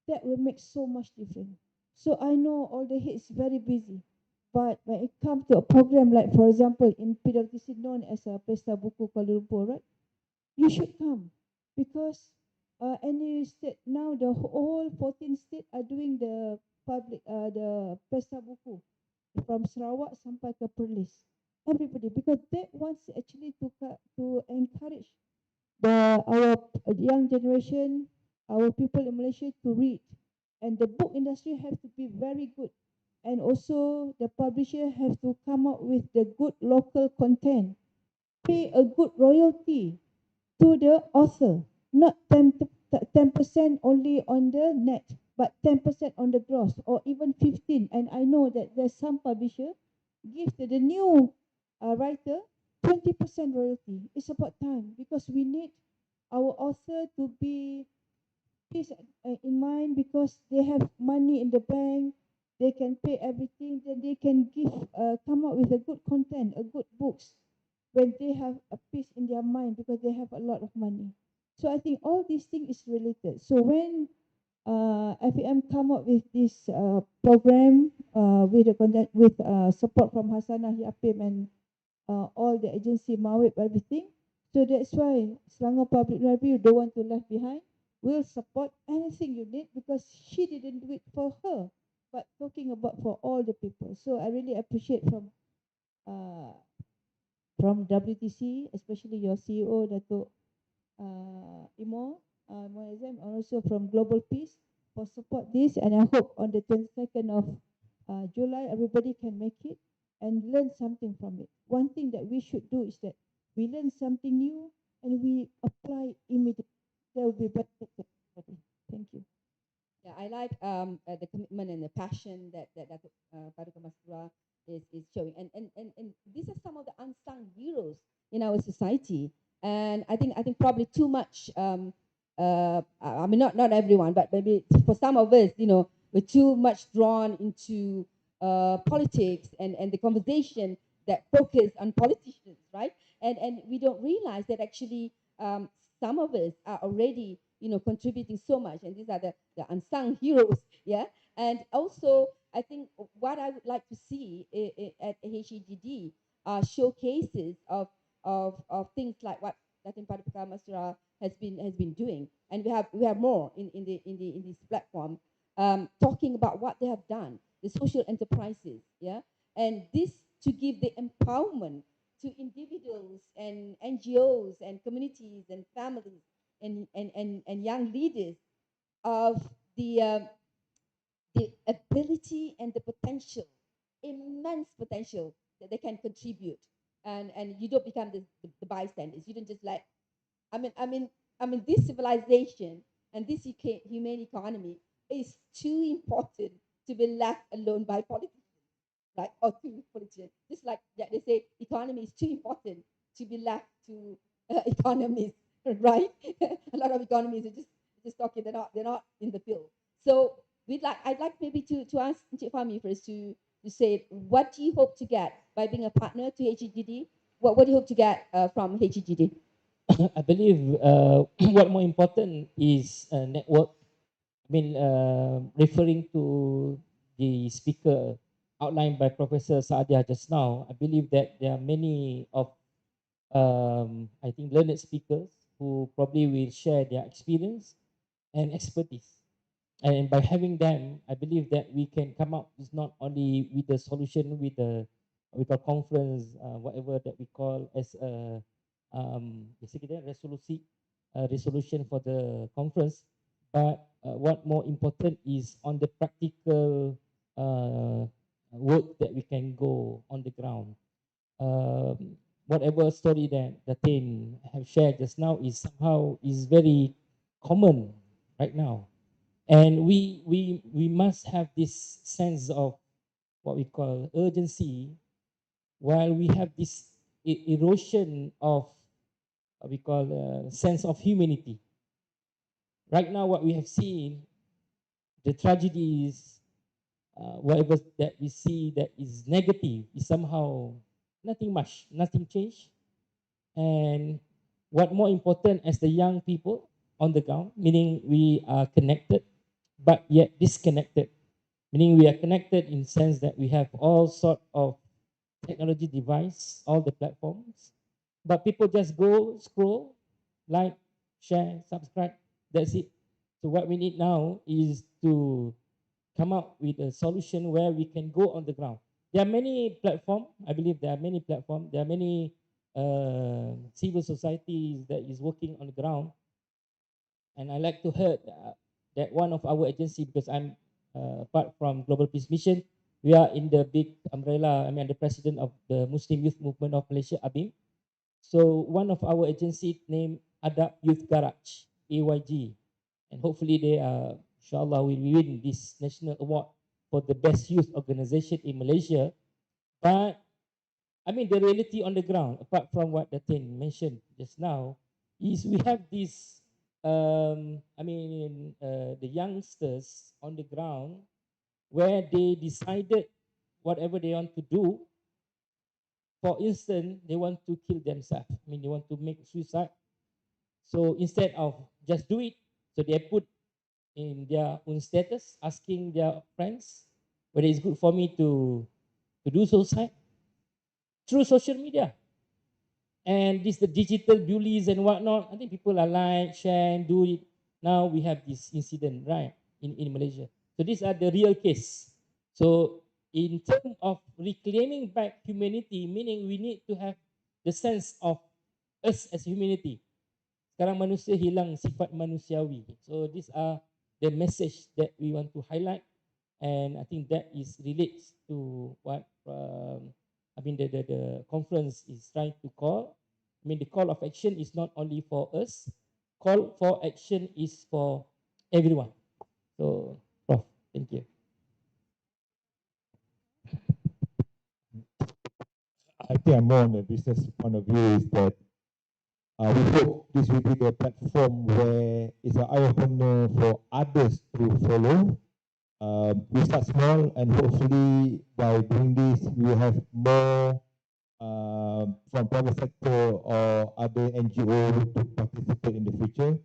that will make so much difference. So I know all the heads very busy, but when it comes to a program like, for example, in PWTC known as a Pesta Buku Kuala Lumpur, right? You should come, because any state now, the whole 14 states are doing the public the Pesta Buku from Sarawak sampai ke Perlis. Everybody, because that wants actually to encourage our young generation, our people in Malaysia to read, and the book industry has to be very good, and also the publisher have to come up with the good local content, pay a good royalty to the author, not 10% only on the net, but 10% on the gross, or even 15. And I know that there's some publisher give to the new writer 20% royalty. It's about time, because we need our author to be peace in mind, because they have money in the bank, they can pay everything, then they can come up with a good content, a good books, when they have a peace in their mind, because they have a lot of money. So I think all these things is related. So when FAM come up with this program with the content, with support from Hasanah Yapim and all the agency, Mawib, everything. So that's why Selangor Public Library don't want to left behind. Will support anything you need, because she didn't do it for her, but talking about for all the people. So I really appreciate uh, from WTC, especially your CEO, Dato' Imo, Moazem, and also from Global Peace for support this. And I hope on the 22nd of July, everybody can make it and learn something from it. One thing that we should do is that we learn something new and we apply immediately. That will be better for everybody. like the commitment and the passion that Paduka Mastura is showing. And these are some of the unsung heroes in our society. And I think probably too much. I mean, not everyone, but maybe for some of us, we're too much drawn into politics and the conversation that focus on politicians, right? And we don't realize that actually some of us are already contributing so much, and these are the unsung heroes. Yeah. And also I think what I would like to see at HEGD are showcases of things like what Datin Padapaka Masura has been doing, and we have more in this platform, talking about what they have done, the social enterprises. Yeah. And this to give the empowerment to individuals and NGOs and communities and families and young leaders of the ability and the potential, immense potential that they can contribute. And you don't become the bystanders. You don't just like, I mean, this civilization and this humane economy is too important to be left alone by politics, right? Or to politicians. Just like they say, economy is too important to be left to economists, right? A lot of economists are just talking. They're not in the field. So I'd like maybe to ask Encik Fahmi first to say, what do you hope to get by being a partner to HEGD? What do you hope to get from HEGD? I believe what more important is network. I mean, referring to the speaker outlined by Professor Saadia just now, I believe that there are many of, I think, learned speakers who probably will share their experience and expertise. And by having them, I believe that we can come up with not only with the solution with the we call conference, whatever that we call as a basically resolution for the conference, but what more important is on the practical work that we can go on the ground. Whatever story that the team have shared just now is somehow is very common right now, and we must have this sense of what we call urgency while we have this erosion of what we call sense of humanity. Right now, what we have seen, the tragedies, whatever that we see that is negative is somehow nothing much, nothing changed. And what more important as the young people on the ground, meaning we are connected, but yet disconnected, meaning we are connected in sense that we have all sort of technology device, all the platforms, but people just go scroll, like, share, subscribe, that's it. So what we need now is to come up with a solution where we can go on the ground. There are many platforms. I believe there are many platforms. There are many civil societies that is working on the ground. And I like to hear that one of our agency, because I'm apart from Global Peace Mission, we are in the big umbrella. I mean, the president of the Muslim Youth Movement of Malaysia, ABIM. So one of our agency named Adab Youth Garage, AYG, and hopefully they are, inshallah, will win this national award for the best youth organization in Malaysia. But I mean, the reality on the ground, apart from what the thing mentioned just now, is we have this. The youngsters on the ground where they decided whatever they want to do. For instance, they want to kill themselves. I mean, they want to make suicide. So instead of just do it, so they put in their own status, asking their friends whether it's good for me to do suicide through social media. And this the digital bullies and whatnot. I think people are like, share, and do it. Now we have this incident, right, in Malaysia. So these are the real case. So in terms of reclaiming back humanity, meaning we need to have the sense of us as humanity. Sekarang manusia hilang sifat manusiawi. So these are the message that we want to highlight, and I think that is relates to what the conference is trying to call. I mean, the call of action is not only for us. Call for action is for everyone. So Thank you. I think I'm more on the business point of view is that we hope this will be the platform where it's an eye-opener for others to follow. We start small, and hopefully by doing this, we will have more from private sector or other NGO to participate in the future,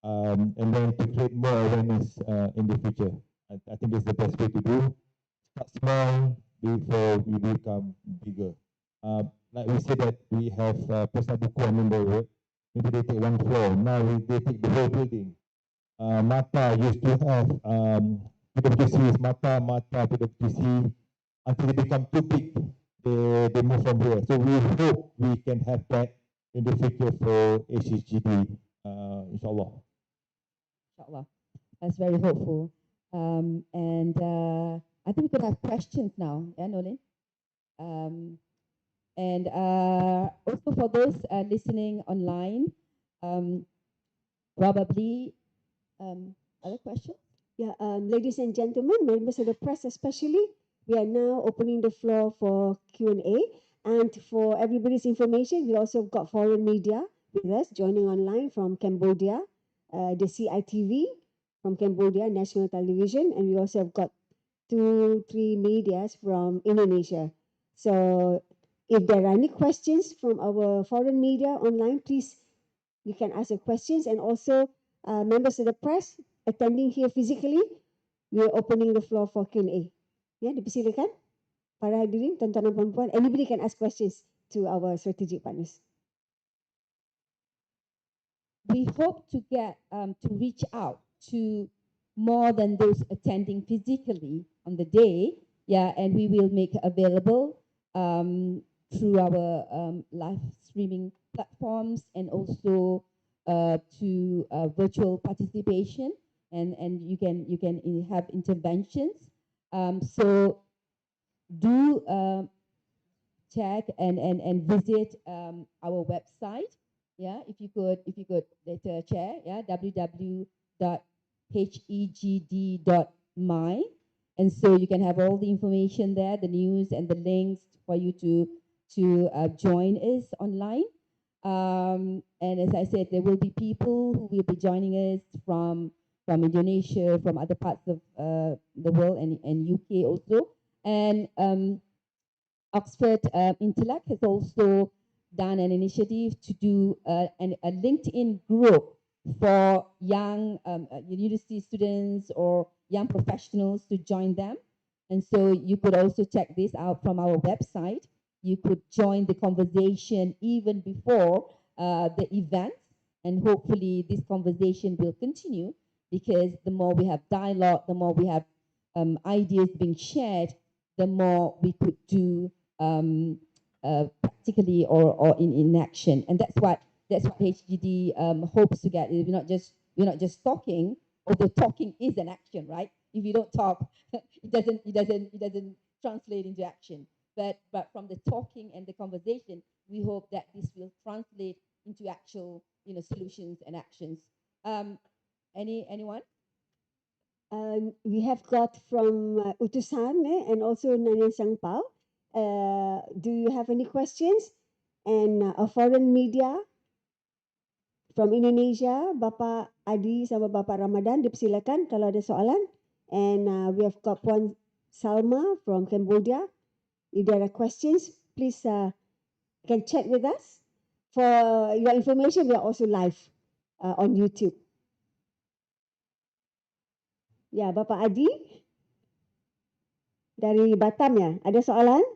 and then to create more awareness in the future. I think it's the best way to do. Start small before we become bigger. Like we said that we have Pesat Buku on the road. Maybe they take one floor. Now they take the whole building. Mata used to have PWC is Mata, PWC. Until they become too big, they move from here. So we hope we can have that in the future for HEGD, inshallah. Inshallah. That's very hopeful. And I think we could have questions now, yeah, Nolin? And also for those listening online, probably other questions? Yeah, ladies and gentlemen, members of the press especially, we are now opening the floor for Q&A. And for everybody's information, we also got foreign media with us joining online from Cambodia, the CITV from Cambodia, National Television, and we also have got 2-3 medias from Indonesia. So if there are any questions from our foreign media online, please, you can ask your questions. And also members of the press attending here physically, we are opening the floor for Q&A. Ya, dipersilakan para hadirin, tuan-tuan dan puan-puan. Anybody can ask questions to our strategic partners. We hope to get to reach out to more than those attending physically on the day, yeah, and we will make available through our live streaming platforms and also to virtual participation, and you can have interventions. So do check and visit our website. Yeah, if you could later share, yeah, www.hegd.my, and so you can have all the information there, the news and the links for you to join us online. And as I said, there will be people who will be joining us from Indonesia, from other parts of the world, and UK also, and Oxford Intellect has also done an initiative to do a LinkedIn group for young university students or young professionals to join them. And so you could also check this out from our website. You could join the conversation even before the event, and hopefully this conversation will continue, because the more we have dialogue, the more we have ideas being shared, the more we could do practically or in action. And that's what HGD hopes to get. We're not just talking, although talking is an action, right? If you don't talk, it doesn't translate into action. But from the talking and the conversation, we hope that this will translate into actual solutions and actions. Anyone? We have got from Utusan and also Nanya Sangpao. Do you have any questions? And a foreign media from Indonesia, Bapak Adi sama Bapak Ramadan, dipersilakan kalau ada soalan. And we have got Puan Salma from Cambodia. If there are questions, please can chat with us. For your information, we are also live on YouTube. Ya, Bapak Adi dari Batam ya, ada soalan?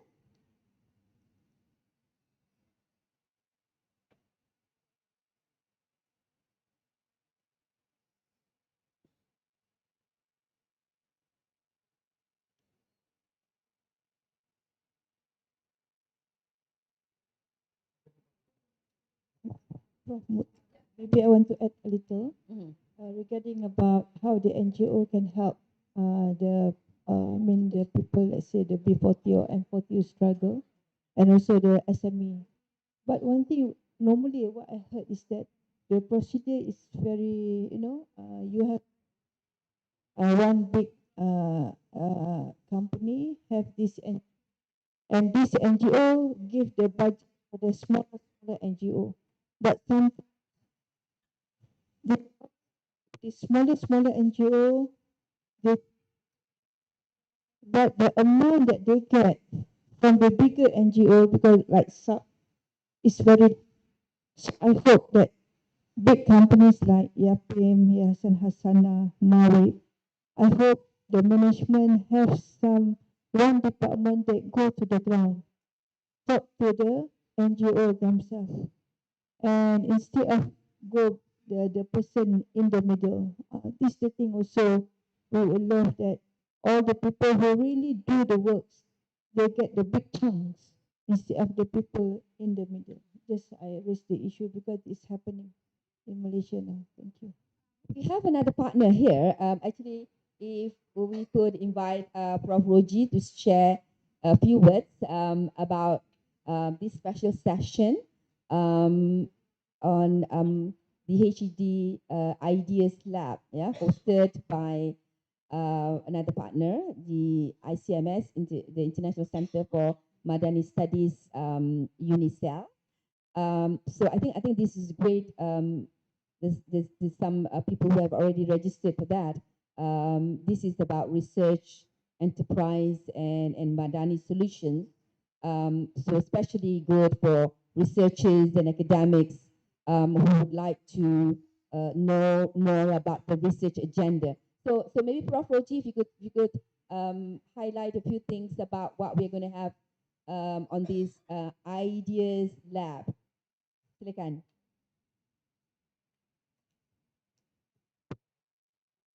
Maybe I want to add a little regarding about how the NGO can help the people, let's say the B40 or M40 struggle, and also the SME. But one thing normally what I heard is that the procedure is very, you have one big company have this and this NGO give the budget for the smaller NGO, but some the smaller NGO, they, but the amount that they get from the bigger NGO, because like sub is very. So I hope that big companies like Yapim, Yayasan Hasana, Mawi, I hope the management have some one department that go to the ground, talk to the NGO themselves, and instead of go the person in the middle. This the thing also we would love that all the people who really do the works, they get the big chunks instead of the people in the middle. Just I raise the issue because it's happening in Malaysia now. Thank you. We have another partner here. Actually, if we could invite Prof. Roji to share a few words about this special session on the HED Ideas Lab, yeah, hosted by another partner, the ICMS, the International Center for Madani Studies, UNICEF. So I think this is great. There's some people who have already registered for that. This is about research, enterprise, and Madani solutions. So especially good for researchers and academics who would like to know more about the research agenda. So maybe Prof. Roji, if you could highlight a few things about what we're going to have on this ideas lab. Silakan.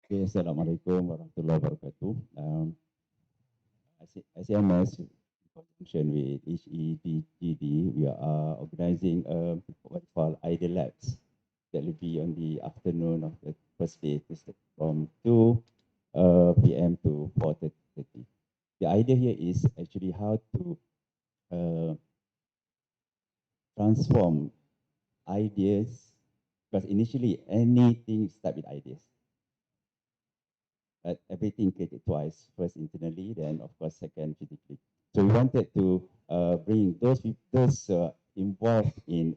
Okay, Assalamualaikum warahmatullahi wabarakatuh. ICMS, in conjunction with HEGD, we are organizing what we call Idea Labs that will be on the afternoon of the first day, from 2 p.m. to 4:30. The idea here is actually how to uh, transform ideas, because initially anything start with ideas. Everything created twice, first internally, then of course second physically. So we wanted to bring those involved in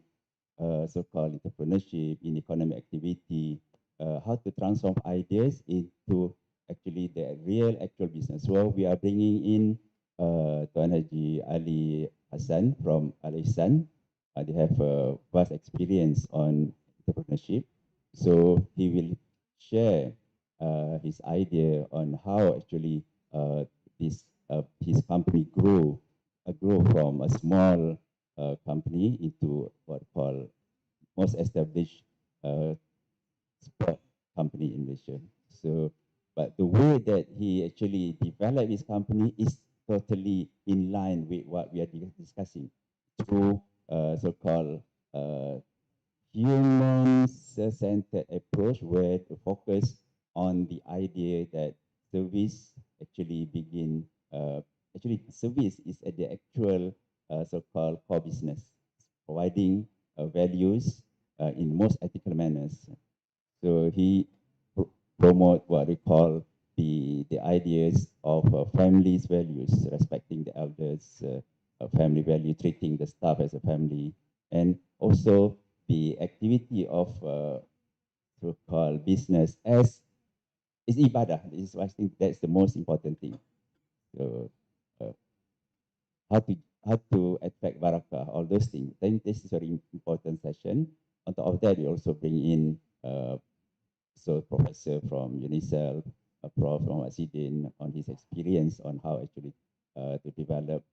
so-called entrepreneurship, in economic activity, how to transform ideas into actually the real actual business. So we are bringing in Tuan Haji Ali Hassan from Al Ihsan. They have a vast experience on entrepreneurship. So he will share his idea on how actually this his company grow from a small company into what we call most established sport company in Malaysia. So, but the way that he actually developed his company is totally in line with what we are discussing through so-called human-centered approach, where to focus on the idea that service actually begin. Actually, service is at the actual so-called core business, providing values in most ethical manners. So he promote what we call the ideas of family's values, respecting the elders, family value, treating the staff as a family, and also the activity of so-called business as is ibadah. I think that's the most important thing. So uh, how to attract barakah, all those things. I think this is a very important session. On top of that, we also bring in so professor from UNICEF, Prof. Muhammad Sidin, on his experience on how actually to develop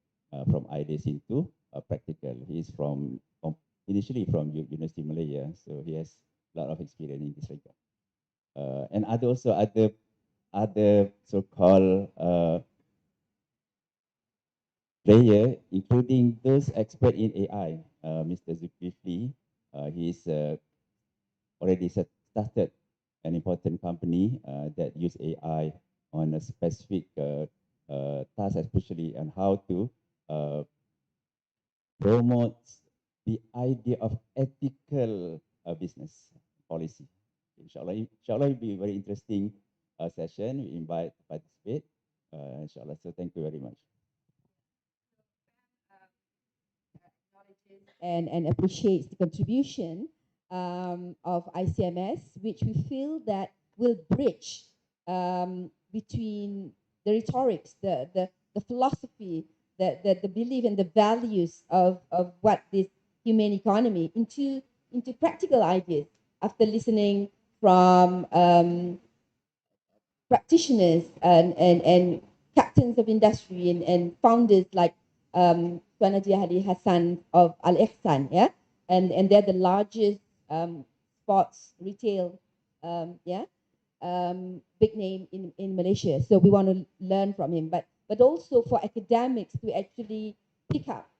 from ideas into practical. He's from initially from University of Malaya, so he has a lot of experience in this regard. And other so-called player, including those expert in AI. Mr. Zulkifli, he's already started an important company that use AI on a specific task, especially on how to promote the idea of ethical business policy. Inshallah, it'll be very interesting session. We invite to participate, inshallah. So thank you very much. And appreciates the contribution of ICMS, which we feel that will bridge between the rhetorics, the philosophy, the belief and the values of what this humane economy into practical ideas after listening from practitioners and captains of industry and founders like Tuan Haji Hadi Hassan of Al Ihsan, yeah, and they're the largest sports retail, big name in Malaysia. So we want to learn from him, but also for academics to actually pick up,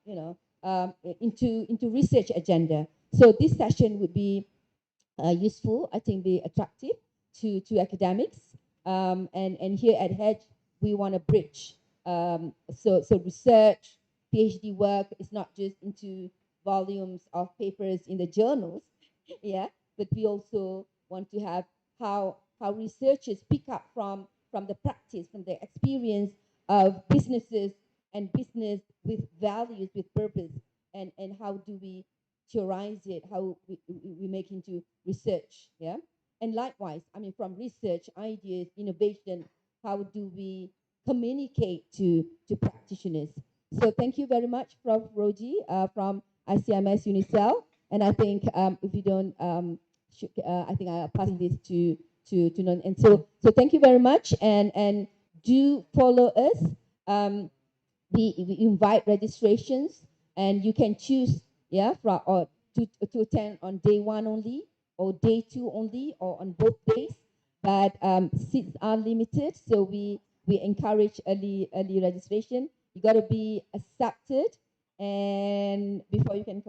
into research agenda. So this session would be useful, I think, be attractive to academics. And here at HEG, we want to bridge. So research, PhD work is not just into volumes of papers in the journals, yeah, but we also want to have how researchers pick up from the practice, from the experience of businesses and business with values, with purpose, and how do we theorize it, how we make into research, yeah? And likewise, I mean, from research, ideas, innovation, how do we communicate to practitioners? So thank you very much, Prof. Roji, from ICMS Unicel. And I think if you don't, I think I'll pass this to non. And so thank you very much, and do follow us. We invite registrations, and you can choose, yeah, from or to attend on day one only, or day two only, or on both days. But seats are limited, so we encourage early registration. You got to be accepted, and before you can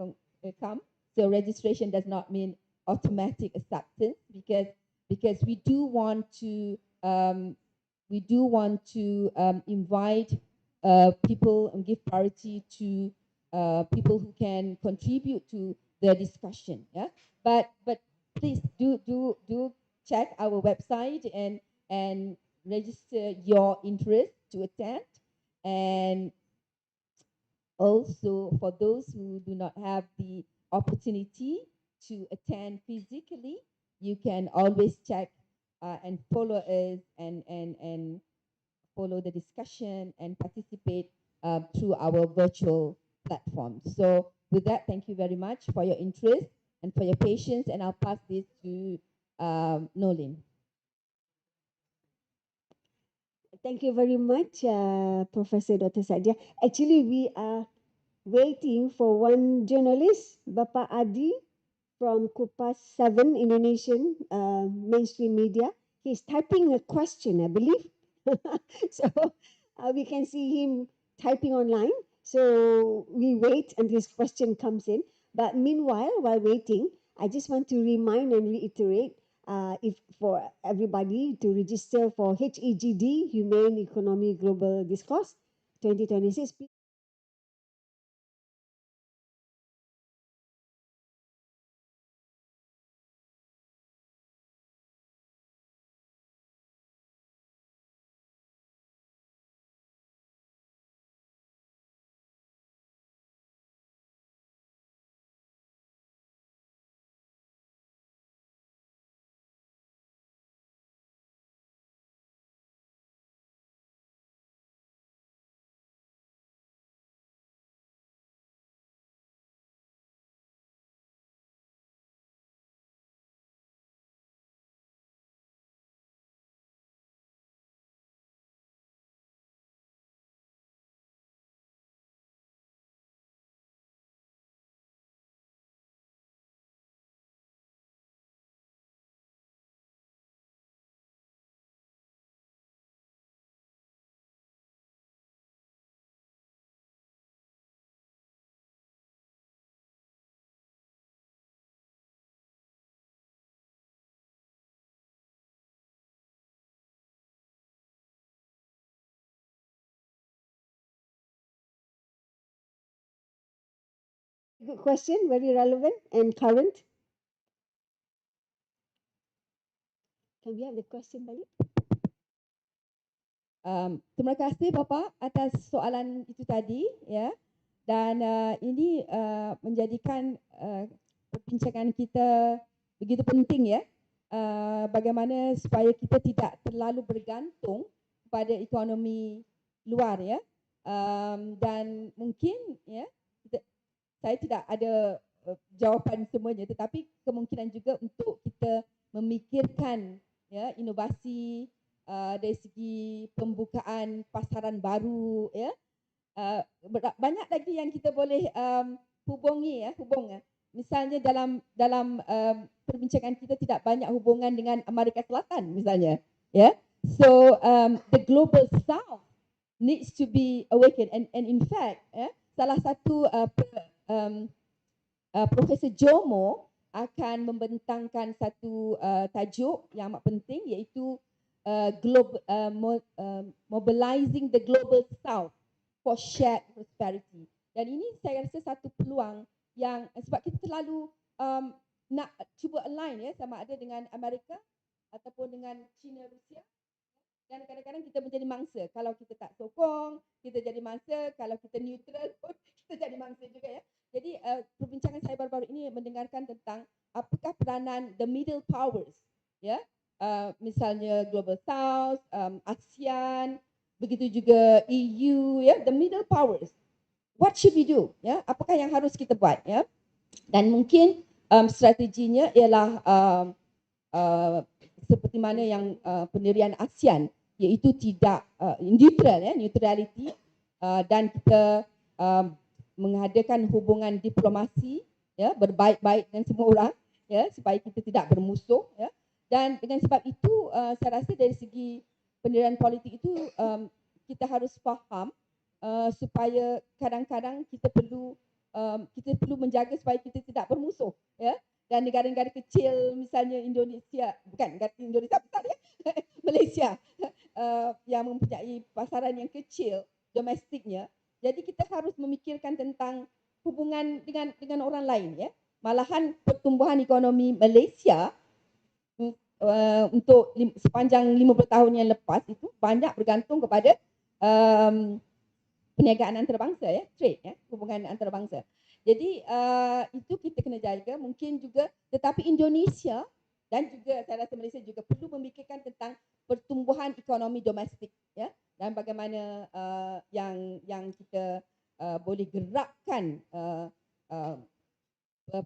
come. So registration does not mean automatic acceptance, because we do want to invite people and give priority to people who can contribute to the discussion. Yeah, but please do check our website and register your interest to attend. And also, for those who do not have the opportunity to attend physically, you can always check and follow us and follow the discussion and participate through our virtual platform. So with that, thank you very much for your interest and for your patience, and I'll pass this to Nolin. Thank you very much, Professor Dr. Sadia. Actually, we are waiting for one journalist, Bapa Adi from Kupas 7 Indonesian mainstream media. He's typing a question, I believe. So we can see him typing online. So we wait until his question comes in. But meanwhile, while waiting, I just want to remind and reiterate if for everybody to register for HEGD, Humane Economy Global Discourse 2026. Good question, very relevant and current. Can we have the question, Bali? Terima kasih Bapa atas soalan itu tadi, ya. Dan ini menjadikan perbincangan kita begitu penting, ya. Bagaimana supaya kita tidak terlalu bergantung pada ekonomi luar, ya. Dan mungkin, ya, saya tidak ada jawapan semuanya, tetapi kemungkinan juga untuk kita memikirkan, ya, inovasi dari segi pembukaan pasaran baru, ya. Banyak lagi yang kita boleh hubungi, ya, misalnya dalam perbincangan kita tidak banyak hubungan dengan Amerika Selatan misalnya, ya. So the global south needs to be awakened, and in fact, salah satu Profesor Jomo akan membentangkan satu tajuk yang amat penting, iaitu mobilizing the global south for shared prosperity. Dan ini saya rasa satu peluang yang, sebab kita terlalu nak cuba align, ya, sama ada dengan Amerika ataupun dengan China, Rusia, dan kadang-kadang kita menjadi mangsa kalau kita tak sokong, kita jadi mangsa kalau kita neutral pun kita jadi mangsa juga, ya. Jadi perbincangan saya baru-baru ini mendengarkan tentang apakah peranan the middle powers, ya. Misalnya Global South, ASEAN, begitu juga EU, ya, the middle powers. What should we do, ya? Apakah yang harus kita buat, ya? Dan mungkin strateginya ialah seperti mana yang pendirian ASEAN, iaitu tidak neutral, ya, neutrality, dan kita mengadakan hubungan diplomasi, ya, berbaik-baik dengan semua orang, ya, supaya kita tidak bermusuh, ya. Dan dengan sebab itu saya rasa dari segi pendirian politik itu kita harus faham supaya kadang-kadang kita perlu menjaga supaya kita tidak bermusuh, ya. Dan negara-negara kecil misalnya Indonesia, bukan Indonesia besar, ya, Malaysia, yang mempunyai pasaran yang kecil domestiknya. Jadi kita harus memikirkan tentang hubungan dengan orang lain, ya. Malahan pertumbuhan ekonomi Malaysia untuk sepanjang 50 tahun yang lepas itu banyak bergantung kepada perniagaan antarabangsa, ya, trade, ya, hubungan antarabangsa. Jadi itu kita kena jaga, mungkin juga, tetapi Indonesia dan juga saya rasa Malaysia juga perlu memikirkan tentang pertumbuhan ekonomi domestik, ya, dan bagaimana yang kita boleh gerakkan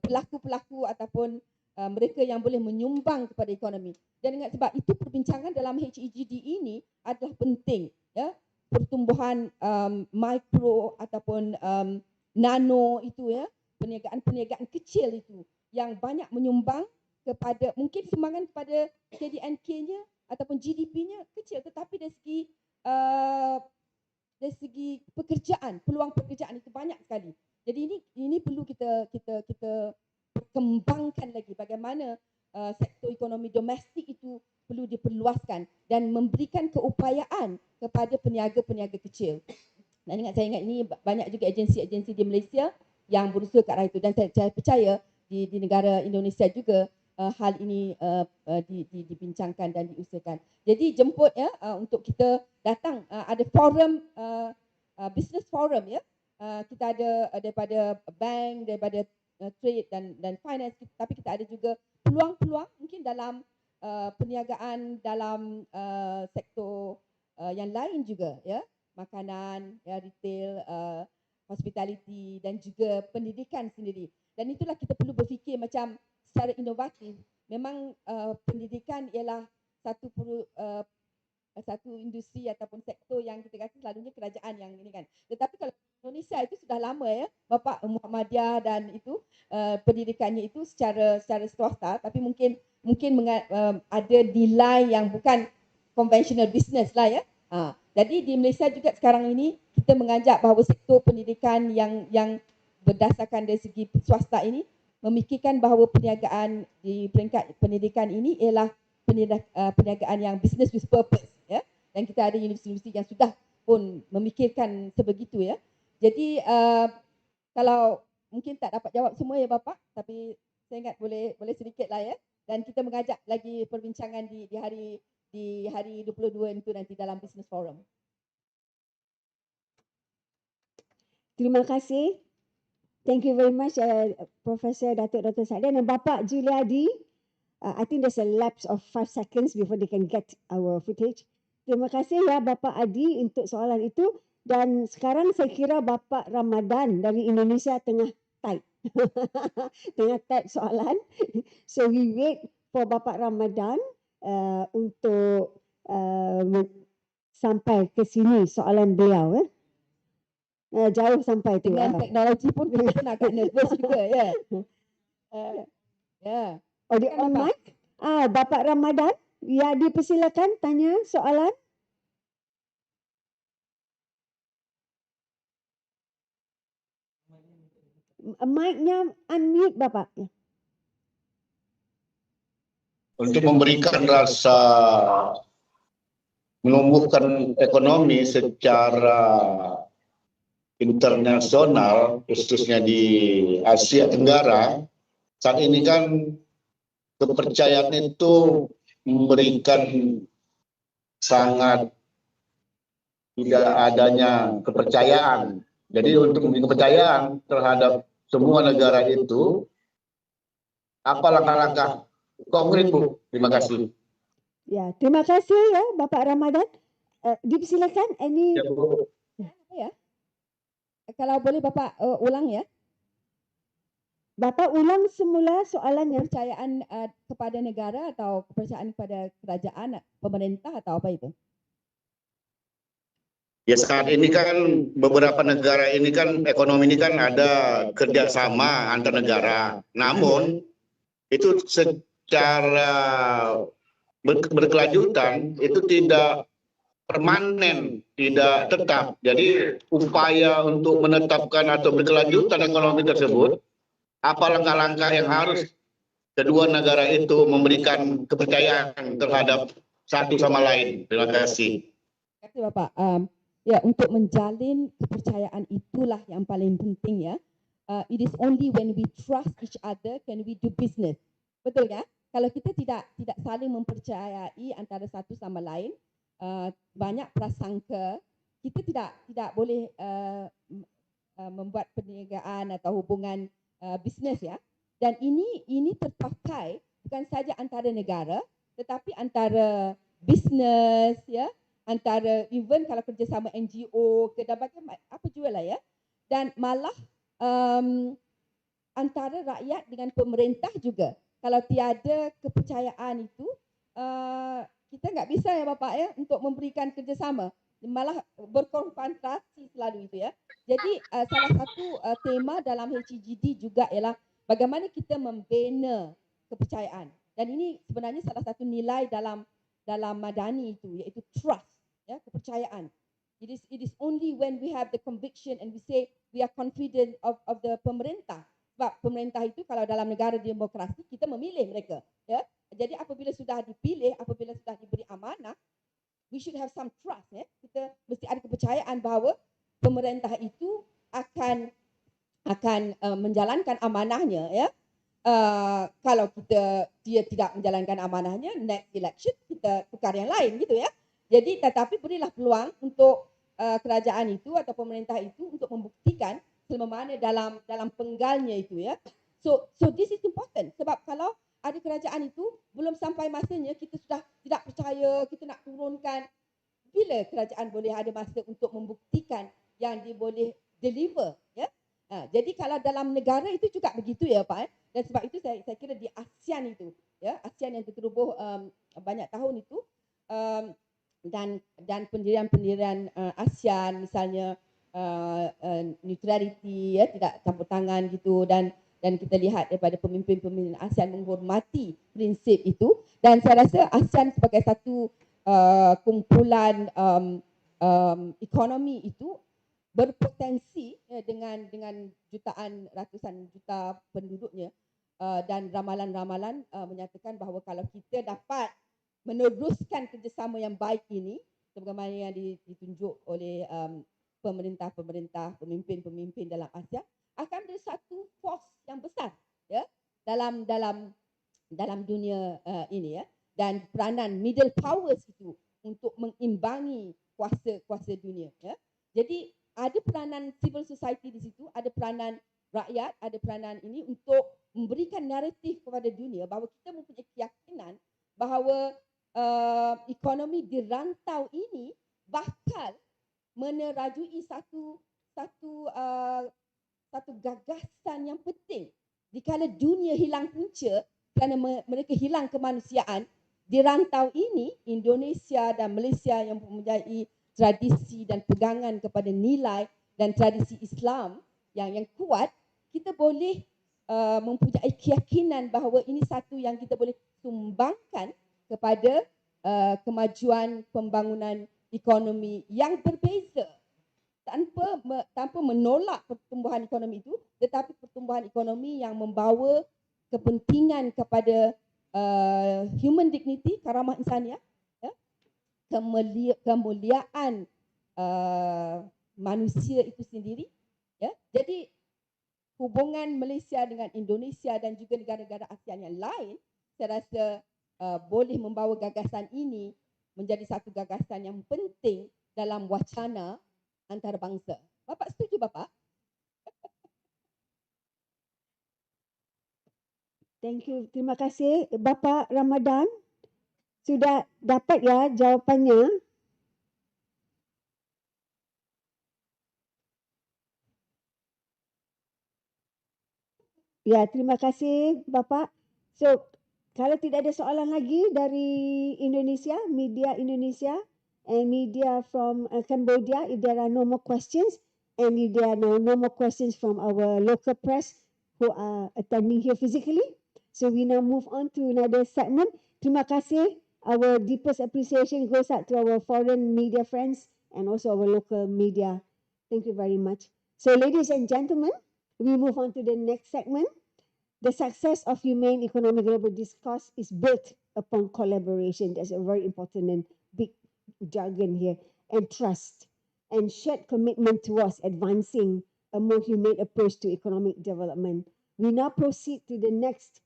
pelaku-pelaku ataupun mereka yang boleh menyumbang kepada ekonomi. Dan ingat, sebab itu perbincangan dalam HEGD ini adalah penting, ya. Pertumbuhan mikro ataupun nano itu, ya, perniagaan kecil itu yang banyak menyumbang kepada, mungkin sumbangan kepada KDNK-nya ataupun GDP-nya kecil, tetapi dari segi pekerjaan, peluang pekerjaan itu banyak sekali. Jadi ini perlu kita kembangkan lagi bagaimana sektor ekonomi domestik itu perlu diperluaskan dan memberikan keupayaan kepada peniaga-peniaga kecil. Dan saya ingat ini banyak juga agensi-agensi di Malaysia yang berusaha ke arah itu, dan saya percaya di negara Indonesia juga hal ini dibincangkan dan diusahakan. Jadi jemput, ya, untuk kita datang, ada forum, business forum, ya. Kita ada daripada bank, daripada trade dan finance, tapi kita ada juga peluang-peluang mungkin dalam perniagaan dalam sektor yang lain juga, ya, makanan, ya, retail, hospitality dan juga pendidikan sendiri. Dan itulah kita perlu berfikir macam secara inovatif. Memang pendidikan ialah satu industri ataupun sektor yang kita kata selalunya kerajaan yang ini, kan. Tetapi kalau Indonesia itu sudah lama, ya, Bapak Muhammadiyah dan itu pendidikannya itu secara swasta, tapi mungkin ada nilai yang bukan conventional business lah, ya. Jadi di Malaysia juga sekarang ini kita mengajak bahawa sektor pendidikan yang berdasarkan dari segi swasta ini memikirkan bahawa perniagaan di peringkat pendidikan ini ialah perniagaan yang business with purpose, ya. Dan kita ada universiti yang sudah pun memikirkan sebegitu, ya. Jadi kalau mungkin tak dapat jawab semua, ya, Bapak, tapi saya ingat boleh sedikit lah, ya. Dan kita mengajak lagi perbincangan di di hari 22 itu nanti dalam Business Forum. Terima kasih. Thank you very much, Professor Datuk Dr. Sadian dan Bapak Juliadi. I think there's a lapse of 5 seconds before they can get our footage. Terima kasih ya Bapak Adi untuk soalan itu. Dan sekarang saya kira Bapak Ramadan dari Indonesia tengah type. Tengah type soalan. So we wait for Bapak Ramadan untuk sampai ke sini soalan beliau. Jauh sampai tu. Dengan teknologi pun kita pun agak nervous juga ya. Ya. Oh, di on mic? Bapak Ramadan, ya dipersilakan tanya soalan. Mic-nya unmute Bapak. Untuk memberikan rasa menumbuhkan ekonomi secara internasional, khususnya di Asia Tenggara, saat ini kan kepercayaan itu memberikan sangat tidak adanya kepercayaan. Jadi untuk memberi kepercayaan terhadap semua negara itu, apa langkah-langkah konkret, Bu? Terima kasih. Ya, terima kasih ya Bapak Ramadan. Dipersilakan any. Ya, Bu. Ya. Kalau boleh Bapak ulang ya. Bapak ulang semula soalannya. Kepercayaan kepada negara atau kepercayaan kepada kerajaan, pemerintah atau apa itu? Ya, saat ini kan beberapa negara ini kan ekonomi ini kan ada kerjasama antar negara. Namun itu secara berkelanjutan itu tidak permanen, tidak tetap. Jadi upaya untuk menetapkan atau berkelanjutan ekonomi tersebut, apa langkah-langkah yang harus kedua negara itu memberikan kepercayaan terhadap satu sama lain. Terima kasih. Terima kasih Bapak. Ya, untuk menjalin kepercayaan itulah yang paling penting ya. It is only when we trust each other can we do business. Betul kan? Kalau kita tidak saling mempercayai antara satu sama lain, banyak prasangka, kita tidak boleh membuat perniagaan atau hubungan bisnes ya. Dan ini terpakai bukan saja antara negara, tetapi antara bisnes ya, antara even kalau kerjasama NGO ke apa juga lah ya, dan malah antara rakyat dengan pemerintah juga. Kalau tiada kepercayaan itu, kita nggak bisa ya Bapak ya untuk memberikan kerjasama, malah berkonfrontasi selalu itu ya. Jadi salah satu tema dalam HEGD juga ialah bagaimana kita membina kepercayaan, dan ini sebenarnya salah satu nilai dalam madani itu, iaitu trust. Ya, kepercayaan. It is only when we have the conviction and we say we are confident of the pemerintah. Sebab pemerintah itu kalau dalam negara demokrasi kita memilih mereka. Ya, jadi apabila sudah dipilih, apabila sudah diberi amanah, we should have some trust. Ya, kita mesti ada kepercayaan bahawa pemerintah itu akan menjalankan amanahnya. Ya, kalau dia tidak menjalankan amanahnya, next election kita tukar yang lain gitu ya. Jadi tetapi berilah peluang untuk kerajaan itu atau pemerintah itu untuk membuktikan selama mana dalam penggalnya itu ya. So this is important, sebab kalau ada kerajaan itu belum sampai masanya kita sudah tidak percaya, kita nak turunkan, bila kerajaan boleh ada masa untuk membuktikan yang dia boleh deliver ya. Jadi kalau dalam negara itu juga begitu ya Pak. Dan sebab itu saya kira di ASEAN itu ya, ASEAN yang tertubuh banyak tahun itu, dan pendirian ASEAN misalnya neutrality ya, tidak campur tangan gitu, dan kita lihat daripada pemimpin-pemimpin ASEAN menghormati prinsip itu, dan saya rasa ASEAN sebagai satu kumpulan ekonomi itu berpotensi ya, dengan jutaan, ratusan juta penduduknya, dan ramalan-ramalan menyatakan bahawa kalau kita dapat meneruskan kerjasama yang baik ini sebagaimana yang ditunjuk oleh pemerintah-pemerintah, pemimpin-pemimpin dalam ASEAN, akan ada satu force yang besar ya dalam dunia ini ya. dan peranan middle powers itu untuk mengimbangi kuasa dunia. Ya. Jadi ada peranan civil society di situ, ada peranan rakyat, ada peranan ini untuk memberikan naratif kepada dunia bahawa kita mempunyai keyakinan bahawa ekonomi di rantau ini bakal menerajui satu gagasan yang penting. Dikala dunia hilang punca kerana mereka hilang kemanusiaan, di rantau ini Indonesia dan Malaysia yang mempunyai tradisi dan pegangan kepada nilai dan tradisi Islam yang kuat, kita boleh mempunyai keyakinan bahawa ini satu yang kita boleh sumbangkan kepada kemajuan pembangunan ekonomi yang berbeza, tanpa menolak pertumbuhan ekonomi itu, tetapi pertumbuhan ekonomi yang membawa kepentingan kepada human dignity, karamah insaniah, ya, kemuliaan manusia itu sendiri. Ya. Jadi hubungan Malaysia dengan Indonesia dan juga negara-negara ASEAN yang lain, saya rasa boleh membawa gagasan ini menjadi satu gagasan yang penting dalam wacana antarabangsa. Bapak setuju, Bapak? Thank you. Terima kasih. Bapak Ramadan, sudah dapat ya jawapannya? Ya, terima kasih Bapak. So, kalau tidak ada soalan lagi dari Indonesia, media Indonesia and media from Cambodia, if there are no more questions and if there are no more questions from our local press who are attending here physically, so we now move on to another segment. Terima kasih. Our deepest appreciation goes out to our foreign media friends and also our local media. Thank you very much. So, ladies and gentlemen, we move on to the next segment. The success of Humane Economy Global Discourse is built upon collaboration. That's a very important and big jargon here. And trust and shared commitment towards advancing a more humane approach to economic development. We now proceed to the next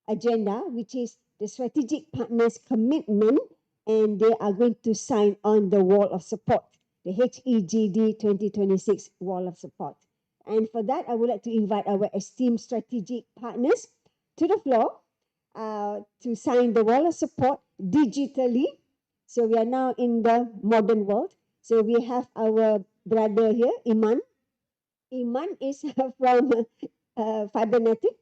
agenda, which is the strategic partners' commitment, and they are going to sign on the wall of support, the HEGD 2026 wall of support. And for that, I would like to invite our esteemed strategic partners to the floor to sign the wall of support digitally. So we are now in the modern world. So we have our brother here, Iman. Iman is from Fibernetic.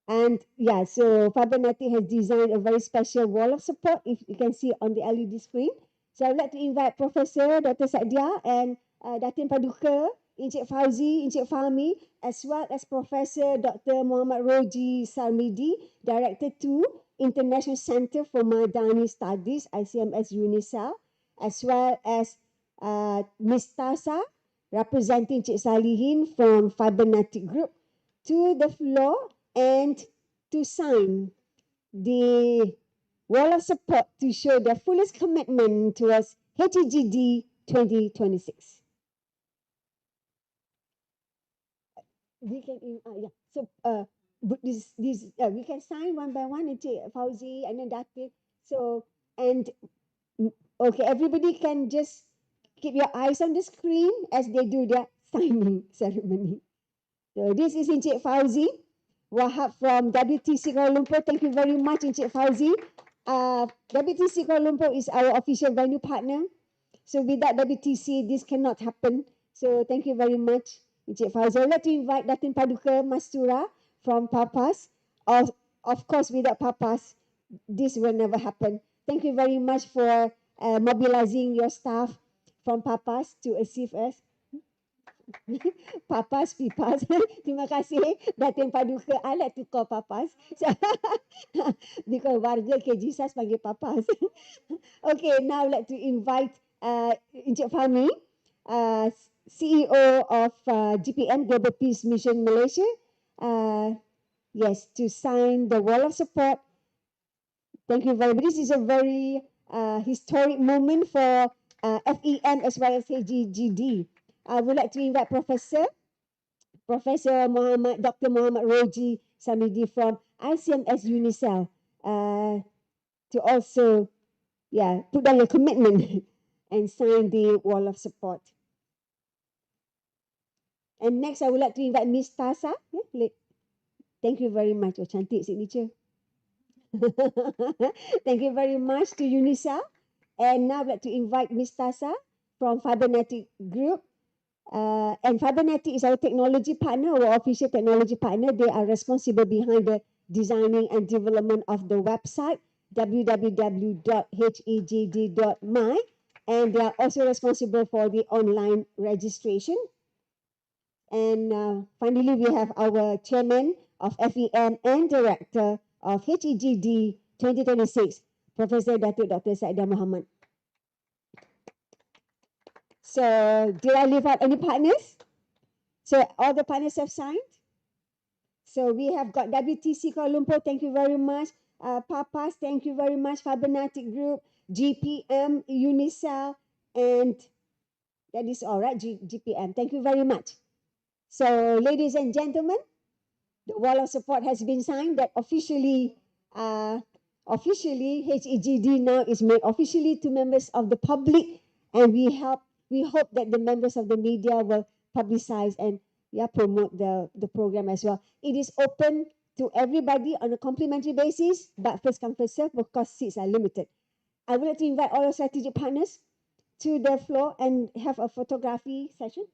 And yeah, so Fibernetic has designed a very special wall of support, if you can see on the LED screen. So I'd like to invite Professor Dr. Sadia and Datin Paduka, Encik Fauzi, Encik Fahmi, as well as Professor Dr. Muhammad Roji Sarmidi, Director 2, International Center for Madani Studies, ICMS UNICEF, as well as Ms. Tasa, representing Encik Salihin from Fibernetic Group, to the floor and to sign the wall of support to show their fullest commitment towards HEGD 2026. We can, yeah. So, we can sign one by one, Fauzi and then Datin. So, and okay, everybody can just keep your eyes on the screen as they do their signing ceremony. So, this is Encik Fauzi Wahab from WTC Kuala Lumpur. Thank you very much, Encik Fauzi. WTC Kuala Lumpur is our official venue partner. So without WTC, this cannot happen. So thank you very much, Encik Fauzi. I'd like to invite Datin Paduka Mastura from Papas. Of course, without Papas, this will never happen. Thank you very much for mobilizing your staff from Papas to assist us. Papas, Pipas. Terima kasih Datin Paduka. I like to call Papas. Because warga KJSAS panggil Papas. Okay, now I'd like to invite Encik Fahmi, CEO of GPM, Global Peace Mission Malaysia. Yes, to sign the wall of support. Thank you very much. This is a very historic moment for FEM as well as HEGD. I would like to invite Professor Muhammad, Dr. Muhammad Roji Samidi from ICMS UNICEF to also put down a commitment and sign the wall of support. And next, I would like to invite Miss Tasa. Thank you very much. Oh, cantik signature. Thank you very much to Unisa. And now I'd like to invite Miss Tasa from Fibernetic Group. And Fibernetic is our technology partner, our official technology partner. They are responsible behind the designing and development of the website, www.hegd.my. And they are also responsible for the online registration. And finally, we have our chairman of FEM and director of HEGD 2026, Professor Datuk Dr. Saidah Muhammad. So, did I leave out any partners? So, all the partners have signed? So, we have got WTC Kuala Lumpur, thank you very much. Papas, thank you very much. Fibernetic Group, GPM, Unicell, and that is all right, GPM. Thank you very much. So, ladies and gentlemen, the wall of support has been signed that officially HEGD now is made officially to members of the public, and we hope that the members of the media will publicize and promote the program as well. It is open to everybody on a complimentary basis, but first come first serve because seats are limited. I would like to invite all our strategic partners to the floor and have a photography session.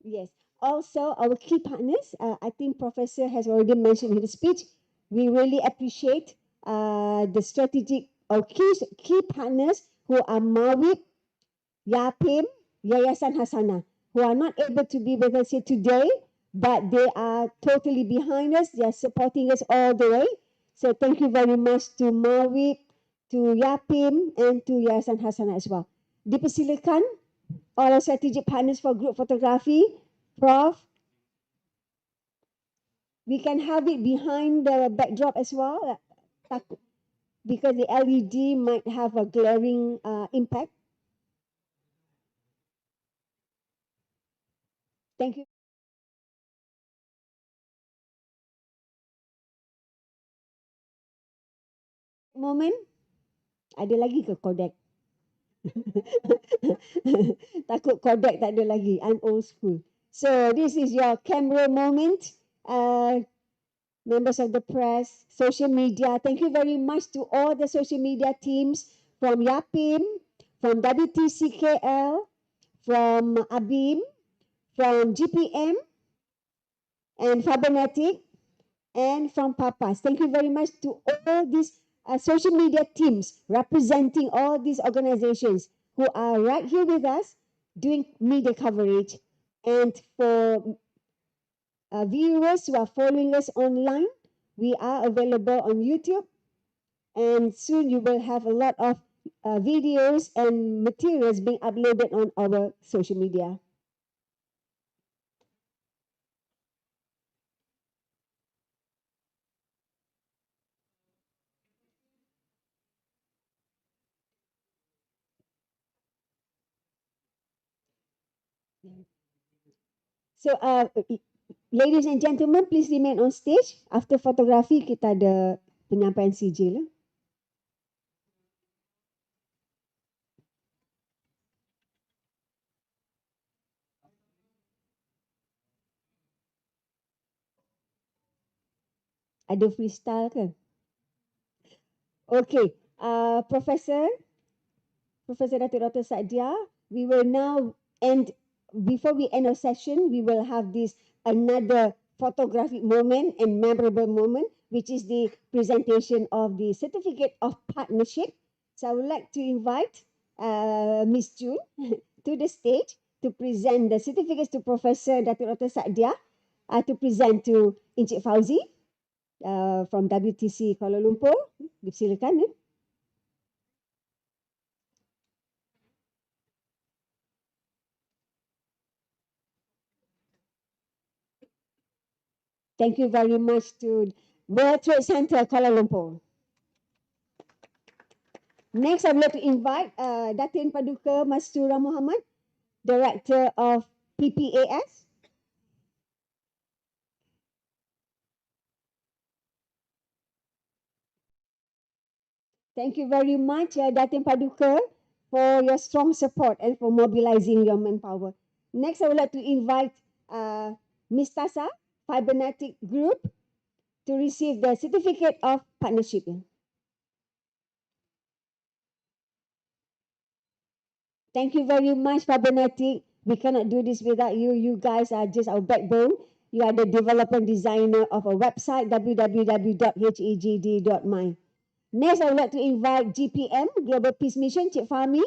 Yes. Also, our key partners, I think Professor has already mentioned in his speech, we really appreciate the strategic or key partners who are Mawib, Yapim, Yayasan Hasana, who are not able to be with us here today, but they are totally behind us. They are supporting us all the way. So thank you very much to Mawib, to Yapim, and to Yayasan Hasana as well. Dipersilakan all our strategic partners for group photography. Prof, we can have it behind the backdrop as well, because the LED might have a glaring impact. Thank you. Moment, ada lagi ke Kodak? Takut Kodak tak ada lagi. I'm old school. So this is your camera moment. Members of the press, social media. Thank you very much to all the social media teams from Yapim, from WTCKL, from ABIM, from GPM, and Fibernetic, and from Papas. Thank you very much to all these social media teams representing all these organizations who are right here with us doing media coverage. And for viewers who are following us online, we are available on YouTube, and soon you will have a lot of videos and materials being uploaded on our social media. So, ladies and gentlemen, please remain on stage. After photography, kita ada penyampaian sijil. Ada freestyle ke? Okay, Professor Datuk Dr. Saidah, we will now end, before we end our session, we will have this another photographic moment and memorable moment, which is the presentation of the Certificate of Partnership. So I would like to invite Miss June to the stage to present the certificates to Professor Datuk Dr. Saidah, to present to Encik Fauzi from WTC Kuala Lumpur. Silakan. Thank you very much to World Trade Center Kuala Lumpur. Next, I would like to invite Datin Paduka Mastura Muhammad, Director of PPAS. Thank you very much, Datin Paduka, for your strong support and for mobilizing your manpower. Next, I would like to invite Ms. Tasa, Fibernetic Group, to receive the certificate of partnership. Thank you very much, Fibernetic. We cannot do this without you. You guys are just our backbone. You are the developer and designer of our website, www.hegd.my. Next, I would like to invite GPM, Global Peace Mission, Cik Fahmi.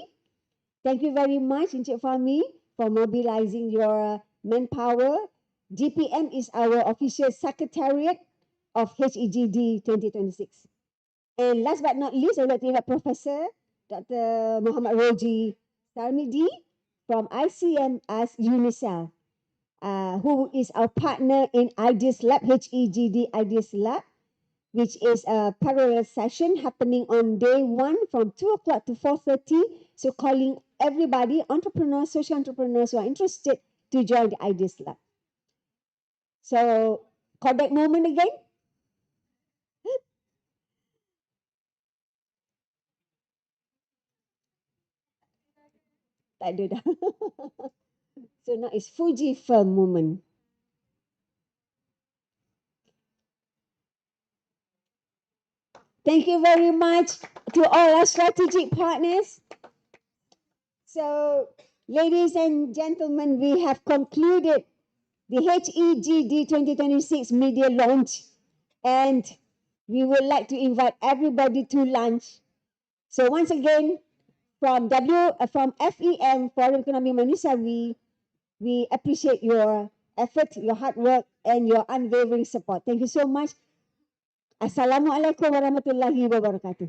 Thank you very much, Cik Fahmi, for mobilizing your manpower. GPM is our official secretariat of HEGD 2026. And last but not least, I would like to invite Professor Dr. Muhammad Roji Sarmidi from ICM as UNICEF, who is our partner in Ideas Lab, HEGD Ideas Lab, which is a parallel session happening on day 1 from 2 o'clock to 4:30. So calling everybody, entrepreneurs, social entrepreneurs who are interested to join the Ideas Lab. So, callback moment again. Tak ada dah. So now it's Fuji Film moment. Thank you very much to all our strategic partners. So, ladies and gentlemen, we have concluded the HEGD 2026 media launch, and we would like to invite everybody to lunch. So once again, from FEM Forum Economy Manusia, we appreciate your effort, your hard work, and your unwavering support. Thank you so much. Assalamualaikum warahmatullahi wabarakatuh.